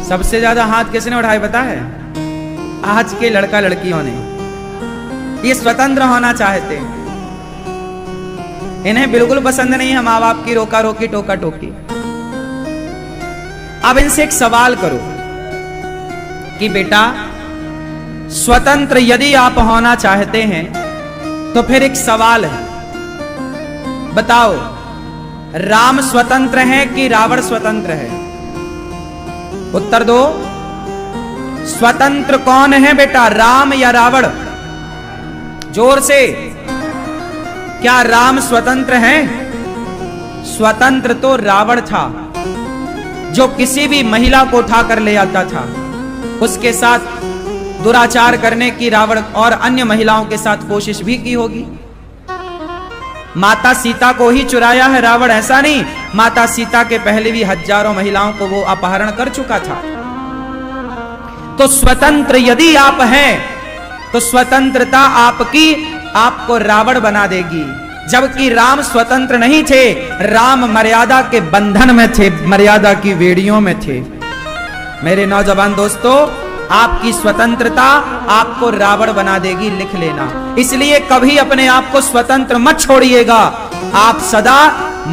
सबसे ज्यादा हाथ किसने उठाए पता है? आज के लड़का लड़कियों ने। ये स्वतंत्र होना चाहते हैं, इन्हें बिल्कुल पसंद नहीं है माँ बाप की रोका रोकी, टोका टोकी। अब इनसे एक सवाल करो कि बेटा स्वतंत्र यदि आप होना चाहते हैं तो फिर एक सवाल है, बताओ राम स्वतंत्र है कि रावण स्वतंत्र है? उत्तर दो। स्वतंत्र कौन है बेटा, राम या रावण? जोर से। क्या राम स्वतंत्र है? स्वतंत्र तो रावण था, जो किसी भी महिला को उठाकर ले आता था, उसके साथ दुराचार करने की रावण और अन्य महिलाओं के साथ कोशिश भी की होगी। माता सीता को ही चुराया है रावण, ऐसा नहीं। माता सीता के पहले भी हजारों महिलाओं को वो अपहरण कर चुका था। तो स्वतंत्र यदि आप हैं तो स्वतंत्रता आपकी आपको रावण बना देगी। जबकि राम स्वतंत्र नहीं थे, राम मर्यादा के बंधन में थे, मर्यादा की बेड़ियों में थे। मेरे नौजवान दोस्तों, आपकी स्वतंत्रता आपको रावण बना देगी, लिख लेना। इसलिए कभी अपने आप को स्वतंत्र मत छोड़िएगा, आप सदा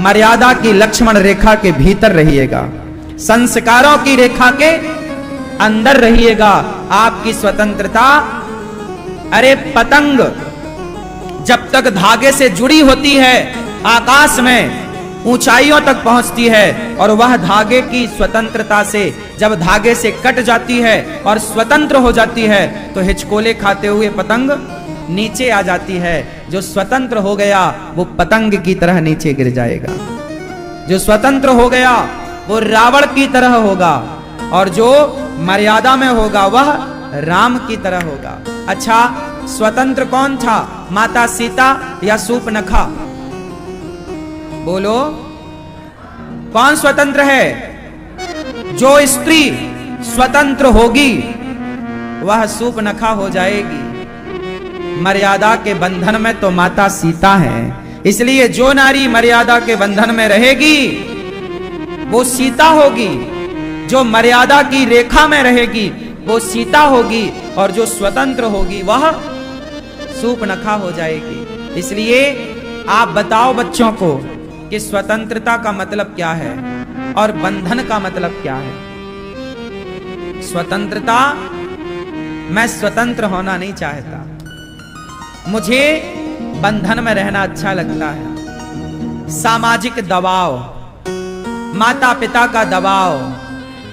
मर्यादा की लक्ष्मण रेखा के भीतर रहिएगा, संस्कारों की रेखा के अंदर रहिएगा। आपकी स्वतंत्रता, अरे पतंग जब तक धागे से जुड़ी होती है आकाश में ऊंचाइयों तक पहुंचती है, और वह धागे की स्वतंत्रता से जब धागे से कट जाती है और स्वतंत्र हो जाती है तो हिचकोले खाते हुए पतंग नीचे आ जाती है। जो स्वतंत्र हो गया वो पतंग की तरह नीचे गिर जाएगा, जो स्वतंत्र हो गया वो रावण की तरह होगा, और जो मर्यादा में होगा वह राम की तरह होगा। अच्छा, स्वतंत्र कौन था, माता सीता या शूर्पणखा? बोलो, कौन स्वतंत्र है? जो स्त्री स्वतंत्र होगी वह शूर्पणखा हो जाएगी। मर्यादा के बंधन में तो माता सीता है, इसलिए जो नारी मर्यादा के बंधन में रहेगी वो सीता होगी, जो मर्यादा की रेखा में रहेगी वो सीता होगी, और जो स्वतंत्र होगी वह शूर्पणखा हो जाएगी। इसलिए आप बताओ बच्चों को कि स्वतंत्रता का मतलब क्या है और बंधन का मतलब क्या है। स्वतंत्रता, मैं स्वतंत्र होना नहीं चाहता, मुझे बंधन में रहना अच्छा लगता है। सामाजिक दबाव, माता पिता का दबाव,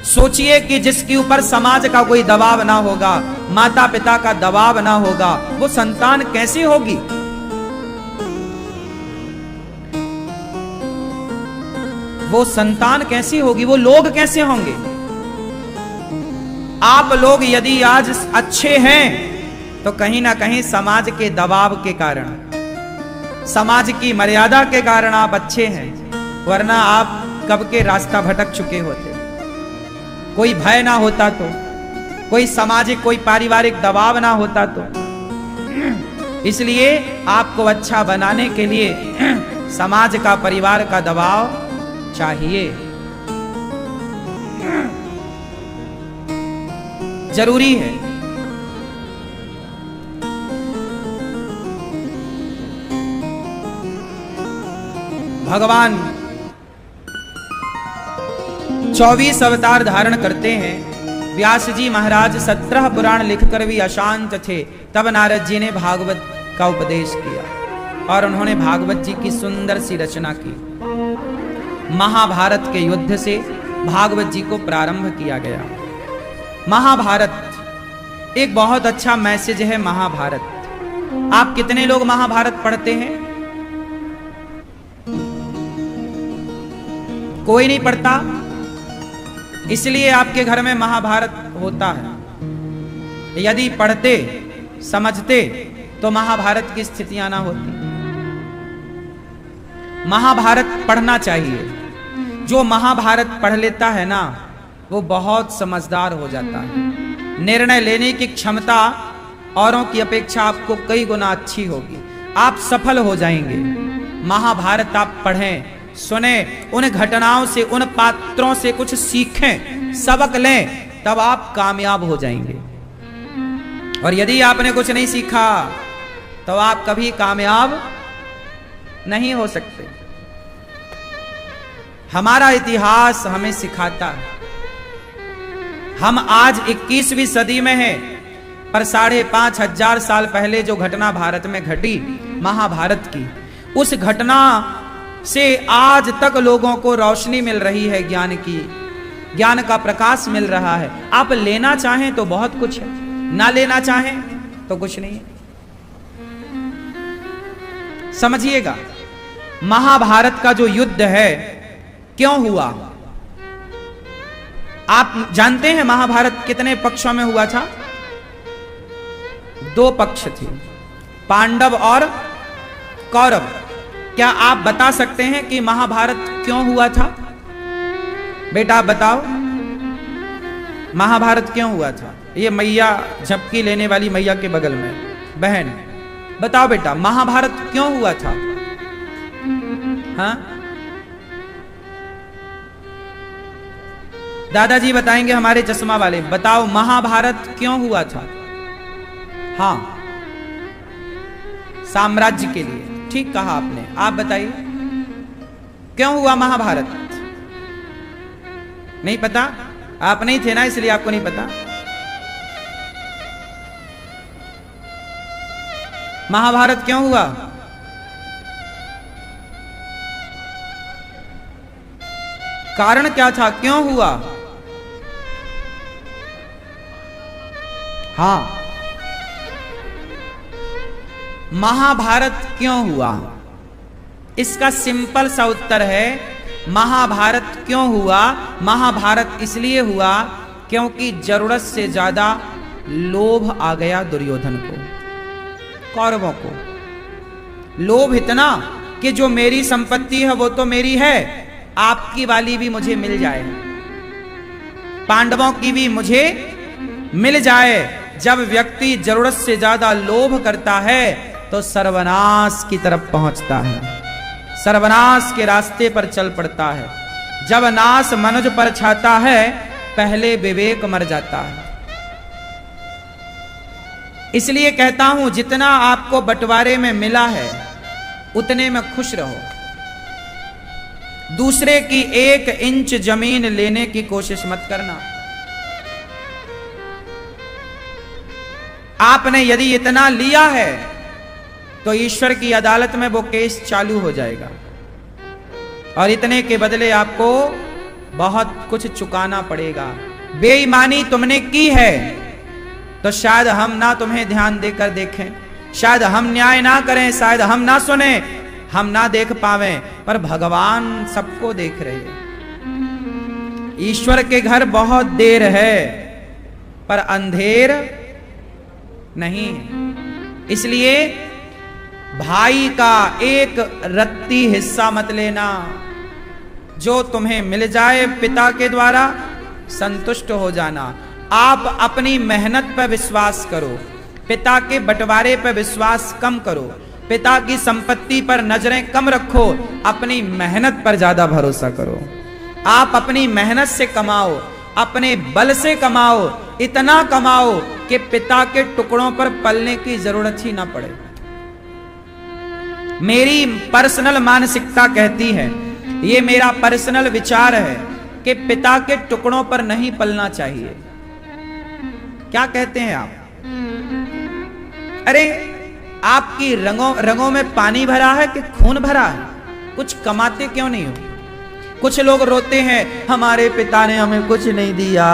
सोचिए कि जिसके ऊपर समाज का कोई दबाव ना होगा, माता पिता का दबाव ना होगा, वो संतान कैसी होगी? वो संतान कैसी होगी, वो लोग कैसे होंगे? आप लोग यदि आज अच्छे हैं तो कहीं ना कहीं समाज के दबाव के कारण, समाज की मर्यादा के कारण आप अच्छे हैं, वरना आप कब के रास्ता भटक चुके होते। कोई भय ना होता तो, कोई सामाजिक कोई पारिवारिक दबाव ना होता तो। इसलिए आपको अच्छा बनाने के लिए समाज का, परिवार का दबाव चाहिए, जरूरी है। भगवान 24 अवतार धारण करते हैं। व्यास जी महाराज 17 पुराण लिखकर भी अशांत थे, तब नारद जी ने भागवत का उपदेश किया और उन्होंने भागवत जी की सुंदर सी रचना की। महाभारत के युद्ध से भागवत जी को प्रारंभ किया गया। महाभारत एक बहुत अच्छा मैसेज है। महाभारत, आप कितने लोग महाभारत पढ़ते हैं? कोई नहीं पढ़ता, इसलिए आपके घर में महाभारत होता है। यदि पढ़ते समझते तो महाभारत की स्थितियां ना होती। महाभारत पढ़ना चाहिए। जो महाभारत पढ़ लेता है ना, वो बहुत समझदार हो जाता है। निर्णय लेने की क्षमता औरों की अपेक्षा आपको कई गुना अच्छी होगी, आप सफल हो जाएंगे। महाभारत आप पढ़ें, सुने, उन घटनाओं से, उन पात्रों से कुछ सीखें, सबक लें, तब आप कामयाब हो जाएंगे। और यदि आपने कुछ नहीं सीखा तो आप कभी कामयाब नहीं हो सकते। हमारा इतिहास हमें सिखाता है। हम आज 21वीं सदी में हैं, पर 5,500 साल पहले जो घटना भारत में घटी, महाभारत की, उस घटना से आज तक लोगों को रोशनी मिल रही है, ज्ञान की, ज्ञान का प्रकाश मिल रहा है। आप लेना चाहें तो बहुत कुछ है, ना लेना चाहें तो कुछ नहीं है। समझिएगा, महाभारत का जो युद्ध है क्यों हुआ? आप जानते हैं महाभारत कितने पक्षों में हुआ था? 2 पक्ष थे, पांडव और कौरव। क्या आप बता सकते हैं कि महाभारत क्यों हुआ था? बेटा आप बताओ, महाभारत क्यों हुआ था? ये मैया झपकी लेने वाली मैया के बगल में बहन, बताओ बेटा, महाभारत क्यों हुआ था? हाँ, दादाजी बताएंगे हमारे चश्मा वाले, बताओ महाभारत क्यों हुआ था? हाँ, साम्राज्य के लिए, ठीक कहा आपने। आप बताइए क्यों हुआ महाभारत? नहीं पता? आप नहीं थे ना, इसलिए आपको नहीं पता। महाभारत क्यों हुआ? कारण क्या था, क्यों हुआ? हाँ, महाभारत क्यों हुआ? इसका सिंपल सा उत्तर है, महाभारत क्यों हुआ? महाभारत इसलिए हुआ क्योंकि जरूरत से ज्यादा लोभ आ गया दुर्योधन को, कौरवों को। लोभ इतना कि जो मेरी संपत्ति है वो तो मेरी है, आपकी वाली भी मुझे मिल जाए, पांडवों की भी मुझे मिल जाए। जब व्यक्ति जरूरत से ज्यादा लोभ करता है तो सर्वनाश की तरफ पहुंचता है, सर्वनाश के रास्ते पर चल पड़ता है। जब नाश मनुज पर छाता है, पहले विवेक मर जाता है। इसलिए कहता हूं, जितना आपको बंटवारे में मिला है उतने में खुश रहो। दूसरे की 1 इंच जमीन लेने की कोशिश मत करना। आपने यदि इतना लिया है तो ईश्वर की अदालत में वो केस चालू हो जाएगा और इतने के बदले आपको बहुत कुछ चुकाना पड़ेगा। बेईमानी तुमने की है तो शायद हम ना तुम्हें ध्यान देकर देखें, शायद हम न्याय ना करें, शायद हम ना सुने, हम ना देख पावें, पर भगवान सबको देख रहे हैं। ईश्वर के घर बहुत देर है पर अंधेर नहीं है। इसलिए भाई का एक रत्ती हिस्सा मत लेना। जो तुम्हें मिल जाए पिता के द्वारा संतुष्ट हो जाना। आप अपनी मेहनत पर विश्वास करो, पिता के बंटवारे पर विश्वास कम करो, पिता की संपत्ति पर नजरें कम रखो, अपनी मेहनत पर ज्यादा भरोसा करो। आप अपनी मेहनत से कमाओ, अपने बल से कमाओ, इतना कमाओ कि पिता के टुकड़ों पर पलने की जरूरत ही ना पड़े। मेरी पर्सनल मानसिकता कहती है, ये मेरा पर्सनल विचार है कि पिता के टुकड़ों पर नहीं पलना चाहिए। क्या कहते हैं आप? अरे आपकी रंगों में पानी भरा है कि खून भरा है? कुछ कमाते क्यों नहीं हो? कुछ लोग रोते हैं, हमारे पिता ने हमें कुछ नहीं दिया,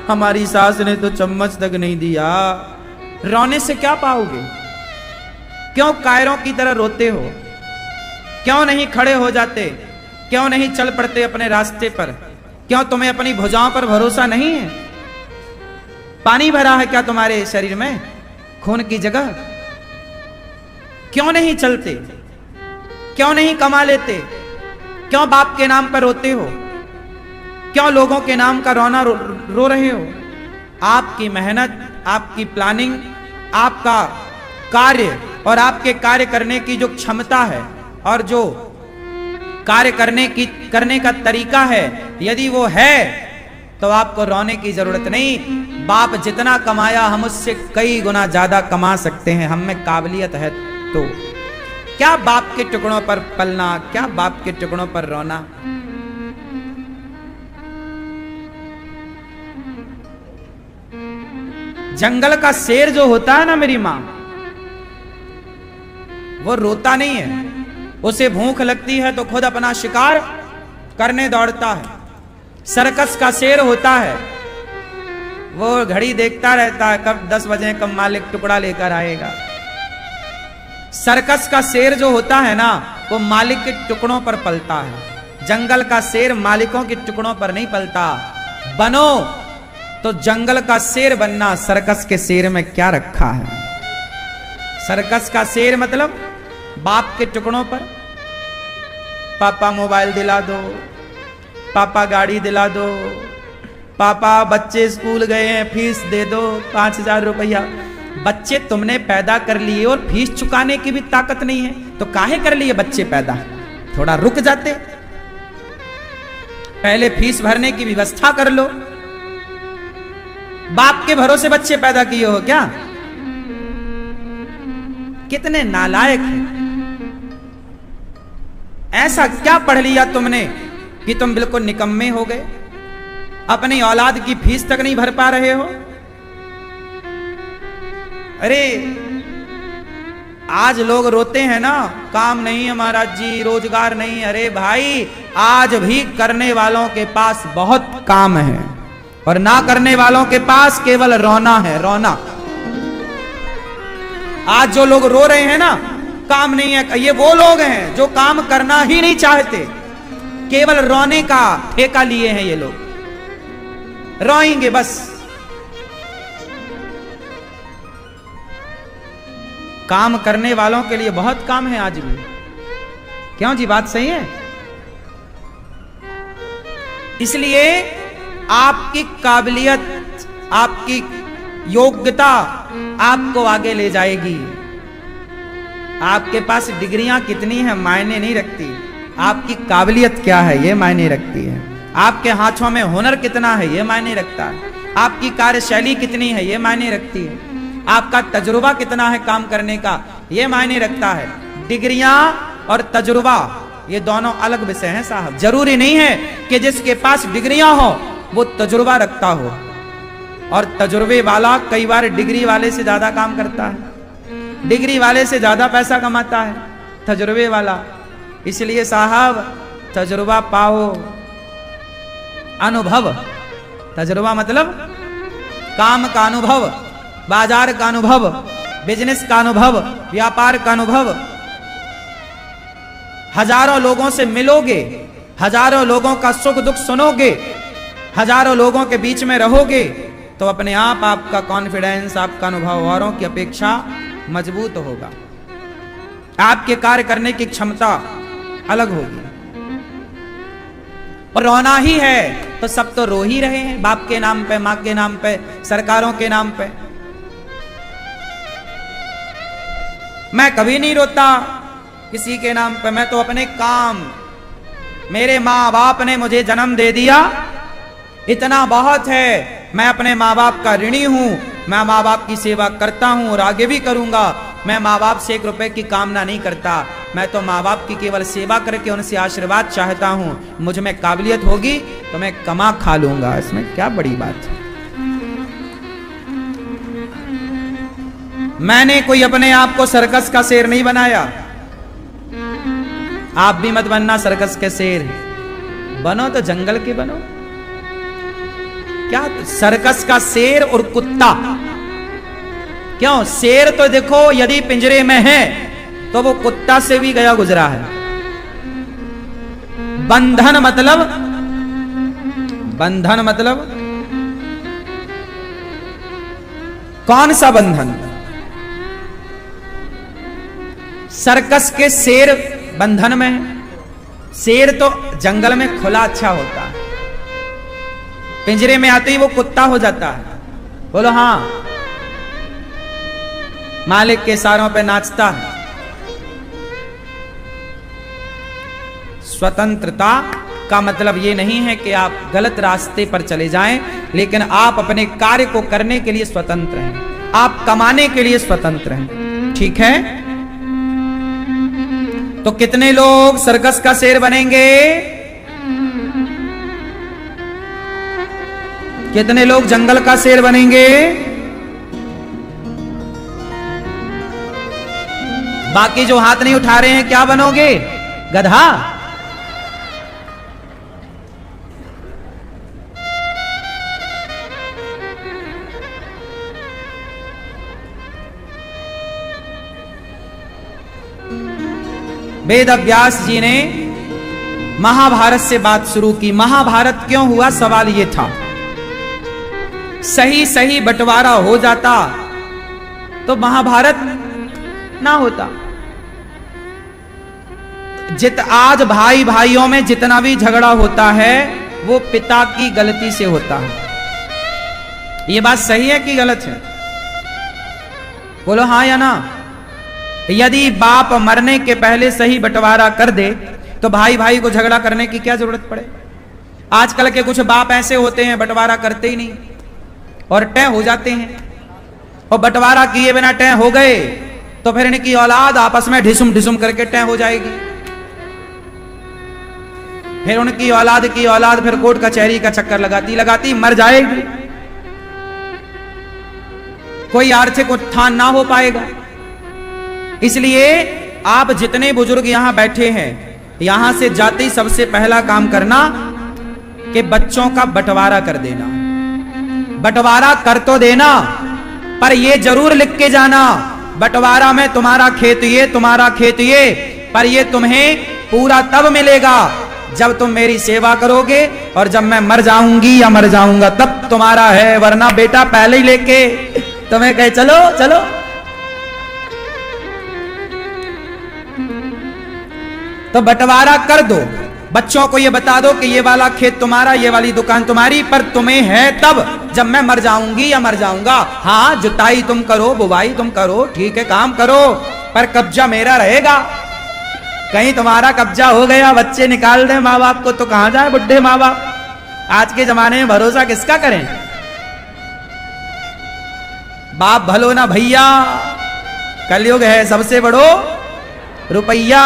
हमारी सास ने तो चम्मच तक नहीं दिया। रोने से क्या पाओगे? क्यों कायरों की तरह रोते हो? क्यों नहीं खड़े हो जाते? क्यों नहीं चल पड़ते अपने रास्ते पर? क्यों तुम्हें अपनी भुजाओं पर भरोसा नहीं है? पानी भरा है क्या तुम्हारे शरीर में खून की जगह? क्यों नहीं चलते? क्यों नहीं कमा लेते? क्यों बाप के नाम पर रोते हो? क्यों लोगों के नाम का रोना रो रहे हो? आपकी मेहनत, आपकी प्लानिंग, आपका कार्य और आपके कार्य करने की जो क्षमता है और जो कार्य करने का तरीका है, यदि वो है तो आपको रोने की जरूरत नहीं। बाप जितना कमाया हम उससे कई गुना ज्यादा कमा सकते हैं, हम में काबिलियत है। तो क्या बाप के टुकड़ों पर पलना, क्या बाप के टुकड़ों पर रोना? जंगल का शेर जो होता है ना मेरी मां, वो रोता नहीं है। उसे भूख लगती है तो खुद अपना शिकार करने दौड़ता है। सर्कस का शेर होता है, वो घड़ी देखता रहता है कब 10 बजे कब मालिक टुकड़ा लेकर आएगा। सर्कस का शेर जो होता है ना, वो मालिक के टुकड़ों पर पलता है। जंगल का शेर मालिकों के टुकड़ों पर नहीं पलता। बनो तो जंगल का शेर बनना, सर्कस के शेर में क्या रखा है? सर्कस का शेर मतलब बाप के टुकड़ों पर, पापा मोबाइल दिला दो, पापा गाड़ी दिला दो, पापा बच्चे स्कूल गए हैं फीस दे दो 5,000 रुपया। बच्चे तुमने पैदा कर लिए और फीस चुकाने की भी ताकत नहीं है तो काहे कर लिए बच्चे पैदा? थोड़ा रुक जाते, पहले फीस भरने की व्यवस्था कर लो। बाप के भरोसे बच्चे पैदा किए हो क्या? कितने नालायक हैं। ऐसा क्या पढ़ लिया तुमने कि तुम बिल्कुल निकम्मे हो गए, अपनी औलाद की फीस तक नहीं भर पा रहे हो? अरे आज लोग रोते हैं ना, काम नहीं है महाराज जी, रोजगार नहीं। अरे भाई, आज भी करने वालों के पास बहुत काम है और ना करने वालों के पास केवल रोना है, रोना। आज जो लोग रो रहे हैं ना, काम नहीं है, ये वो लोग हैं जो काम करना ही नहीं चाहते, केवल रोने का ठेका लिए हैं। ये लोग रोएंगे बस। काम करने वालों के लिए बहुत काम है आज भी। क्यों जी, बात सही है? इसलिए आपकी काबिलियत, आपकी योग्यता आपको आगे ले जाएगी। आपके पास डिग्रियां कितनी है मायने नहीं रखती, आपकी काबिलियत क्या है ये मायने रखती है। आपके हाथों में हुनर कितना है ये मायने रखता है। आपकी कार्यशैली कितनी है ये मायने रखती है। आपका तजुर्बा कितना है काम करने का ये मायने रखता है। डिग्रियां और तजुर्बा ये दोनों अलग विषय हैं साहब। जरूरी नहीं है कि जिसके पास डिग्रियां हो वो तजुर्बा रखता हो, और तजुर्बे वाला कई बार डिग्री वाले से ज्यादा काम करता है, डिग्री वाले से ज्यादा पैसा कमाता है तजुर्बे वाला। इसलिए साहब तजुर्बा पाओ, अनुभव। तजुर्बा मतलब काम का अनुभव, बाजार का अनुभव, बिजनेस का अनुभव, व्यापार का अनुभव। हजारों लोगों से मिलोगे, हजारों लोगों का सुख दुख सुनोगे, हजारों लोगों के बीच में रहोगे तो अपने आप आपका कॉन्फिडेंस, आपका अनुभव औरों की अपेक्षा मजबूत होगा। आपके कार्य करने की क्षमता अलग होगी। और रोना ही है तो सब तो रो ही रहे हैं, बाप के नाम पे, मां के नाम पे, सरकारों के नाम पे। मैं कभी नहीं रोता किसी के नाम पे, मैं तो अपने काम, मेरे माँ बाप ने मुझे जन्म दे दिया, इतना बहुत है। मैं अपने माँ बाप का ऋणी हूं, मैं माँ बाप की सेवा करता हूं और आगे भी करूंगा। मैं माँ बाप से 1 रुपए की कामना नहीं करता, मैं तो माँ बाप की केवल सेवा करके उनसे आशीर्वाद चाहता हूं। मुझ में काबिलियत होगी तो मैं कमा खा लूंगा, इसमें क्या बड़ी बात है। मैंने कोई अपने आप को सर्कस का शेर नहीं बनाया। आप भी मत बनना सर्कस के शेर, बनो तो जंगल के बनो। क्या सर्कस का शेर और कुत्ता? क्यों? शेर तो देखो यदि पिंजरे में है तो वो कुत्ता से भी गया गुजरा है। बंधन मतलब, बंधन मतलब कौन सा बंधन? सर्कस के शेर बंधन में है। शेर तो जंगल में खुला अच्छा होता है, पिंजरे में आते ही वो कुत्ता हो जाता है। बोलो हाँ, मालिक के इशारों पे नाचता है। स्वतंत्रता का मतलब ये नहीं है कि आप गलत रास्ते पर चले जाएं, लेकिन आप अपने कार्य को करने के लिए स्वतंत्र हैं, आप कमाने के लिए स्वतंत्र हैं। ठीक है? तो कितने लोग सर्कस का शेर बनेंगे? कितने लोग जंगल का शेर बनेंगे? बाकी जो हाथ नहीं उठा रहे हैं क्या बनोगे? गधा? वेद व्यास जी ने महाभारत से बात शुरू की। महाभारत क्यों हुआ? सवाल यह था। सही सही बंटवारा हो जाता तो महाभारत ना होता। आज भाई भाइयों में जितना भी झगड़ा होता है वो पिता की गलती से होता है। ये बात सही है कि गलत है? बोलो हाँ या ना। यदि बाप मरने के पहले सही बंटवारा कर दे तो भाई भाई को झगड़ा करने की क्या जरूरत पड़े। आजकल के कुछ बाप ऐसे होते हैं बंटवारा करते ही नहीं और तय हो जाते हैं, और बंटवारा किए बिना तय हो गए तो फिर इनकी औलाद आपस में ढिसुम ढिसुम करके तय हो जाएगी। फिर उनकी औलाद की औलाद फिर कोर्ट कचहरी का चक्कर लगाती लगाती मर जाएगी। कोई आर्थिक उत्थान ना हो पाएगा। इसलिए आप जितने बुजुर्ग यहां बैठे हैं, यहां से जाते ही सबसे पहला काम करना कि बच्चों का बंटवारा कर देना। बंटवारा कर तो देना, पर यह जरूर लिख के जाना बंटवारा में तुम्हारा खेत ये, तुम्हारा खेत ये, पर यह तुम्हें पूरा तब मिलेगा जब तुम मेरी सेवा करोगे, और जब मैं मर जाऊंगी या मर जाऊंगा तब तुम्हारा है, वरना बेटा पहले ही लेके तुम्हें कहे चलो चलो। तो बंटवारा कर दो, बच्चों को ये बता दो कि ये वाला खेत तुम्हारा, ये वाली दुकान तुम्हारी, पर तुम्हें है तब जब मैं मर जाऊंगी या मर जाऊंगा। हाँ, जुताई तुम करो, बुवाई तुम करो, ठीक है, काम करो, पर कब्जा मेरा रहेगा। कहीं तुम्हारा कब्जा हो गया, बच्चे निकाल दें माँ बाप को, तो कहां जाए बुढ़े माँ बाप। आज के जमाने में भरोसा किसका करें। बाप भलो ना भैया, कलयुग है सबसे बड़ो रुपैया।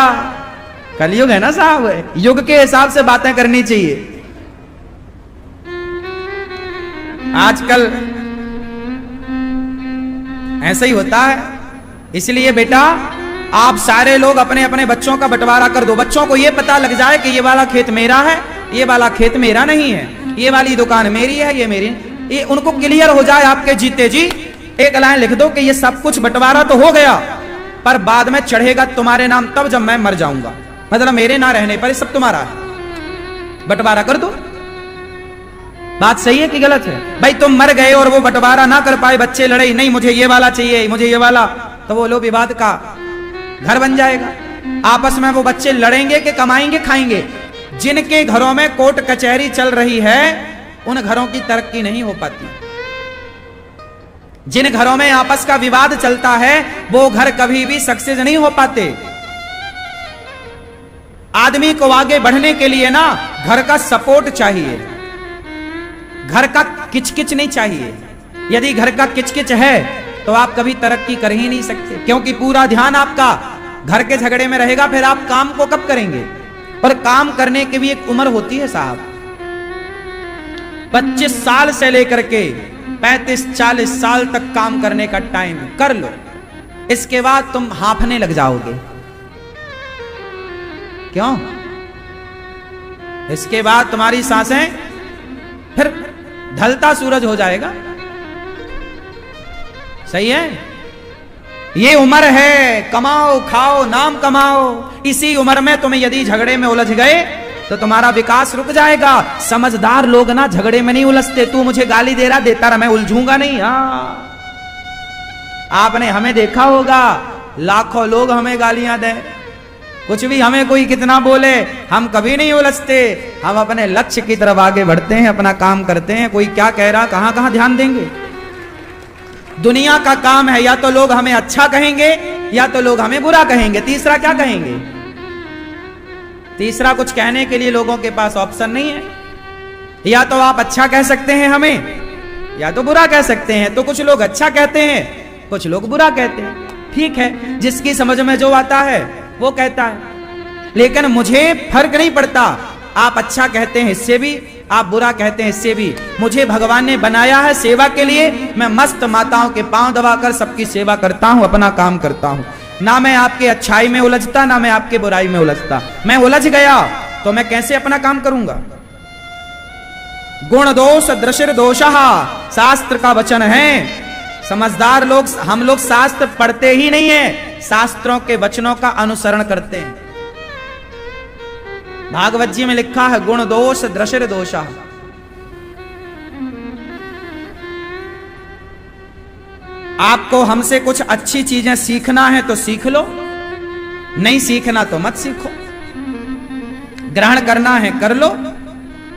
कलयुग है ना साहब, युग के हिसाब से बातें करनी चाहिए। आजकल ऐसा ही होता है। इसलिए बेटा आप सारे लोग अपने अपने बच्चों का बंटवारा कर दो। बच्चों को यह पता लग जाए कि ये वाला खेत मेरा है, ये वाला खेत मेरा नहीं है, ये वाली दुकान मेरी है, ये मेरी, ये उनको क्लियर हो जाए आपके जीते जी। एक लाइन लिख दो कि ये सब कुछ बंटवारा तो हो गया, पर बाद में चढ़ेगा तुम्हारे नाम तब जब मैं मर जाऊंगा। मतलब मेरे ना रहने पर ये सब तुम्हारा है। बंटवारा कर दो। बात सही है कि गलत है? भाई तुम मर गए और वो बंटवारा ना कर पाए, बच्चे लड़े, नहीं मुझे ये वाला चाहिए, मुझे ये वाला, तो वो लो विवाद का घर बन जाएगा। आपस में वो बच्चे लड़ेंगे कि कमाएंगे खाएंगे। जिनके घरों में कोर्ट कचहरी चल रही है उन घरों की तरक्की नहीं हो पाती। जिन घरों में आपस का विवाद चलता है वो घर कभी भी सक्सेस नहीं हो पाते। आदमी को आगे बढ़ने के लिए ना घर का सपोर्ट चाहिए, घर का किचकिच नहीं चाहिए। यदि घर का किचकिच है तो आप कभी तरक्की कर ही नहीं सकते, क्योंकि पूरा ध्यान आपका घर के झगड़े में रहेगा। फिर आप काम को कब करेंगे? और काम करने की भी एक उम्र होती है साहब। 25 साल से लेकर के 35-40 साल तक काम करने का टाइम कर लो, इसके बाद तुम हांफने लग जाओगे। क्यों? इसके बाद तुम्हारी सांसें, फिर ढलता सूरज हो जाएगा। सही है? ये उम्र है, कमाओ खाओ नाम कमाओ। इसी उम्र में तुम यदि झगड़े में उलझ गए तो तुम्हारा विकास रुक जाएगा। समझदार लोग ना झगड़े में नहीं उलझते। तू मुझे गाली दे रहा, देता रहा, मैं उलझूंगा नहीं। हाँ, आपने हमें देखा होगा, लाखों लोग हमें गालियां दें, कुछ भी हमें कोई कितना बोले, हम कभी नहीं उलझते। हम अपने लक्ष्य की तरफ आगे बढ़ते हैं, अपना काम करते हैं। कोई क्या कह रहा, कहां कहां ध्यान देंगे। दुनिया का काम है, या तो लोग हमें अच्छा कहेंगे या तो लोग हमें बुरा कहेंगे। तीसरा क्या कहेंगे? तीसरा कुछ कहने के लिए लोगों के पास ऑप्शन नहीं है। या तो आप अच्छा कह सकते हैं हमें, या तो बुरा कह सकते हैं। तो कुछ लोग अच्छा कहते हैं, कुछ लोग बुरा कहते हैं। ठीक है, जिसकी समझ में जो आता है वो कहता है। लेकिन मुझे फर्क नहीं पड़ता, आप अच्छा कहते हैं इससे भी, आप बुरा कहते हैं इससे भी। मुझे भगवान ने बनाया है सेवा के लिए। मैं मस्त माताओं के पांव दबाकर सबकी सेवा करता हूं, अपना काम करता हूं। ना मैं आपके अच्छाई में उलझता, ना मैं आपके बुराई में उलझता। मैं उलझ गया तो मैं कैसे अपना काम करूंगा? गुण दोष दृशिर दोषः, शास्त्र का वचन है। समझदार लोग, हम लोग शास्त्र पढ़ते ही नहीं है, शास्त्रों के वचनों का अनुसरण करते हैं। भागवत जी में लिखा है गुण दोष दृशिर दोषः। आपको हमसे कुछ अच्छी चीजें सीखना है तो सीख लो, नहीं सीखना तो मत सीखो। ग्रहण करना है कर लो,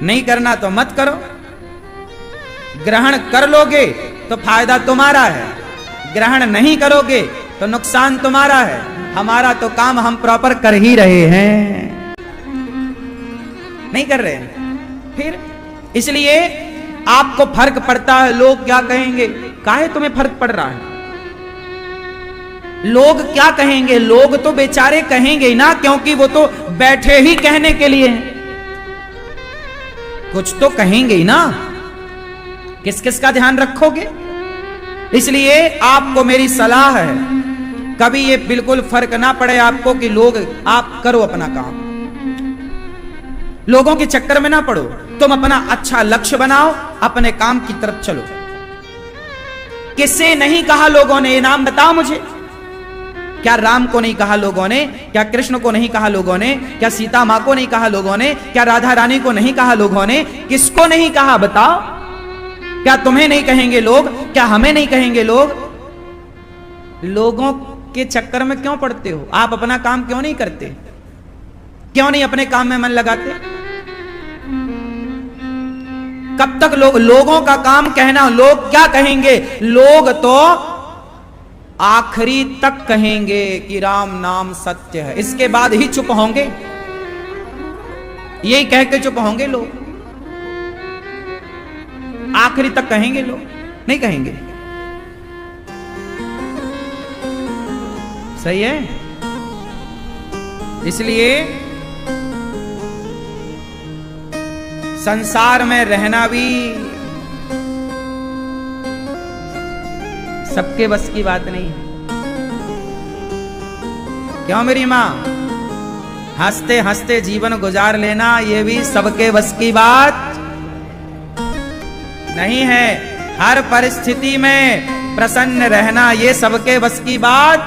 नहीं करना तो मत करो। ग्रहण कर लोगे तो फायदा तुम्हारा है, ग्रहण नहीं करोगे तो नुकसान तुम्हारा है। हमारा तो काम हम प्रॉपर कर ही रहे हैं, नहीं कर रहे हैं फिर। इसलिए आपको फर्क पड़ता है लोग क्या कहेंगे। काहे तुम्हें फर्क पड़ रहा है? लोग क्या कहेंगे? लोग तो बेचारे कहेंगे ना, क्योंकि वो तो बैठे ही कहने के लिए हैं। कुछ तो कहेंगे ही ना, किस किस का ध्यान रखोगे? इसलिए आपको मेरी सलाह है, कभी ये बिल्कुल फर्क ना पड़े आपको कि लोग, आप करो अपना काम, लोगों के चक्कर में ना पड़ो। तुम अपना अच्छा लक्ष्य बनाओ, अपने काम की तरफ चलो। किससे नहीं कहा लोगों ने? ये नाम बताओ मुझे। क्या राम को नहीं कहा लोगों ने? क्या कृष्ण को नहीं कहा लोगों ने? क्या सीता मां को नहीं कहा लोगों ने? क्या राधा रानी को नहीं कहा लोगों ने? किसको नहीं कहा बताओ? क्या तुम्हें नहीं कहेंगे लोग? क्या हमें नहीं कहेंगे लोग? लोगों के चक्कर में क्यों पड़ते हो? आप अपना काम क्यों नहीं करते? क्यों नहीं अपने काम में मन लगाते? कब तक लोगों का काम कहना? लोग क्या कहेंगे? लोग तो आखिरी तक कहेंगे कि राम नाम सत्य है, इसके बाद ही चुप होंगे। यही कह के चुप होंगे लोग, आखिरी तक कहेंगे लोग, नहीं कहेंगे। सही है। इसलिए संसार में रहना भी सबके बस की बात नहीं है। क्यों मेरी मां? हंसते हंसते जीवन गुजार लेना ये भी सबके बस की बात नहीं है। हर परिस्थिति में प्रसन्न रहना ये सबके बस की बात।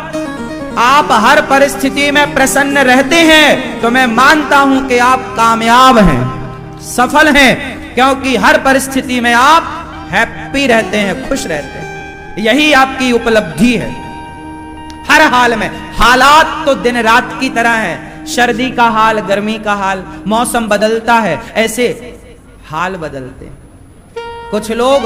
आप हर परिस्थिति में प्रसन्न रहते हैं तो मैं मानता हूं कि आप कामयाब हैं, सफल हैं, क्योंकि हर परिस्थिति में आप हैप्पी रहते हैं, खुश रहते हैं। यही आपकी उपलब्धि है। हर हाल में, हालात तो दिन रात की तरह है, सर्दी का हाल, गर्मी का हाल, मौसम बदलता है, ऐसे हाल बदलते हैं। कुछ लोग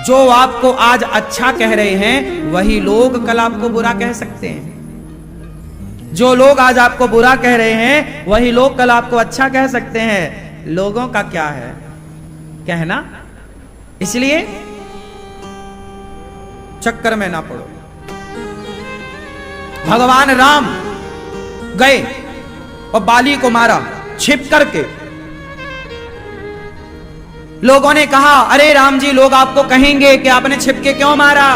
जो आपको आज अच्छा कह रहे हैं वही लोग कल आपको बुरा कह सकते हैं। जो लोग आज आपको बुरा कह रहे हैं वही लोग कल आपको अच्छा कह सकते हैं। लोगों का क्या है कहना। इसलिए चक्कर में ना पड़ो। भगवान राम गए और बाली को मारा छिप करके। लोगों ने कहा, अरे राम जी, लोग आपको कहेंगे कि आपने छिपके क्यों मारा।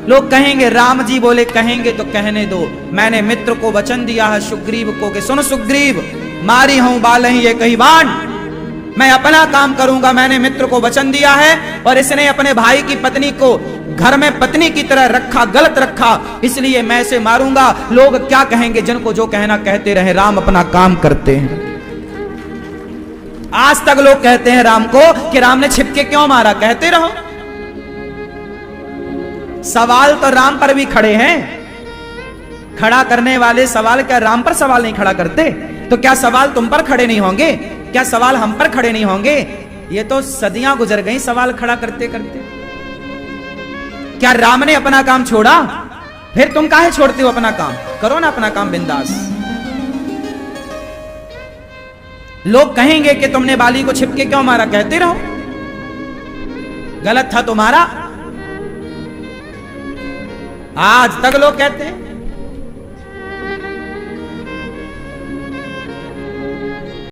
लोग कहेंगे, राम जी बोले कहेंगे तो कहने दो, मैंने मित्र को वचन दिया है सुग्रीव को कि सुन सुग्रीव, मारी हूं बाल ही ये कही बाण, मैं अपना काम करूंगा। मैंने मित्र को वचन दिया है और इसने अपने भाई की पत्नी को घर में पत्नी की तरह रखा, गलत रखा, इसलिए मैं इसे मारूंगा। लोग क्या कहेंगे? जिनको जो कहना कहते रहे, राम अपना काम करते हैं। आज तक लोग कहते हैं राम को कि राम ने छिपके क्यों मारा, कहते रहो। सवाल तो राम पर भी खड़े हैं। खड़ा करने वाले सवाल क्या राम पर सवाल नहीं खड़ा करते? तो क्या सवाल तुम पर खड़े नहीं होंगे? क्या सवाल हम पर खड़े नहीं होंगे? ये तो सदियां गुजर गई सवाल खड़ा करते करते। क्या राम ने अपना काम छोड़ा? फिर तुम काहे छोड़ते हो अपना काम? करो ना अपना काम बिंदास। लोग कहेंगे कि तुमने बाली को छिपके क्यों मारा, कहते रहो। गलत था तुम्हारा। आज तक लोग कहते हैं।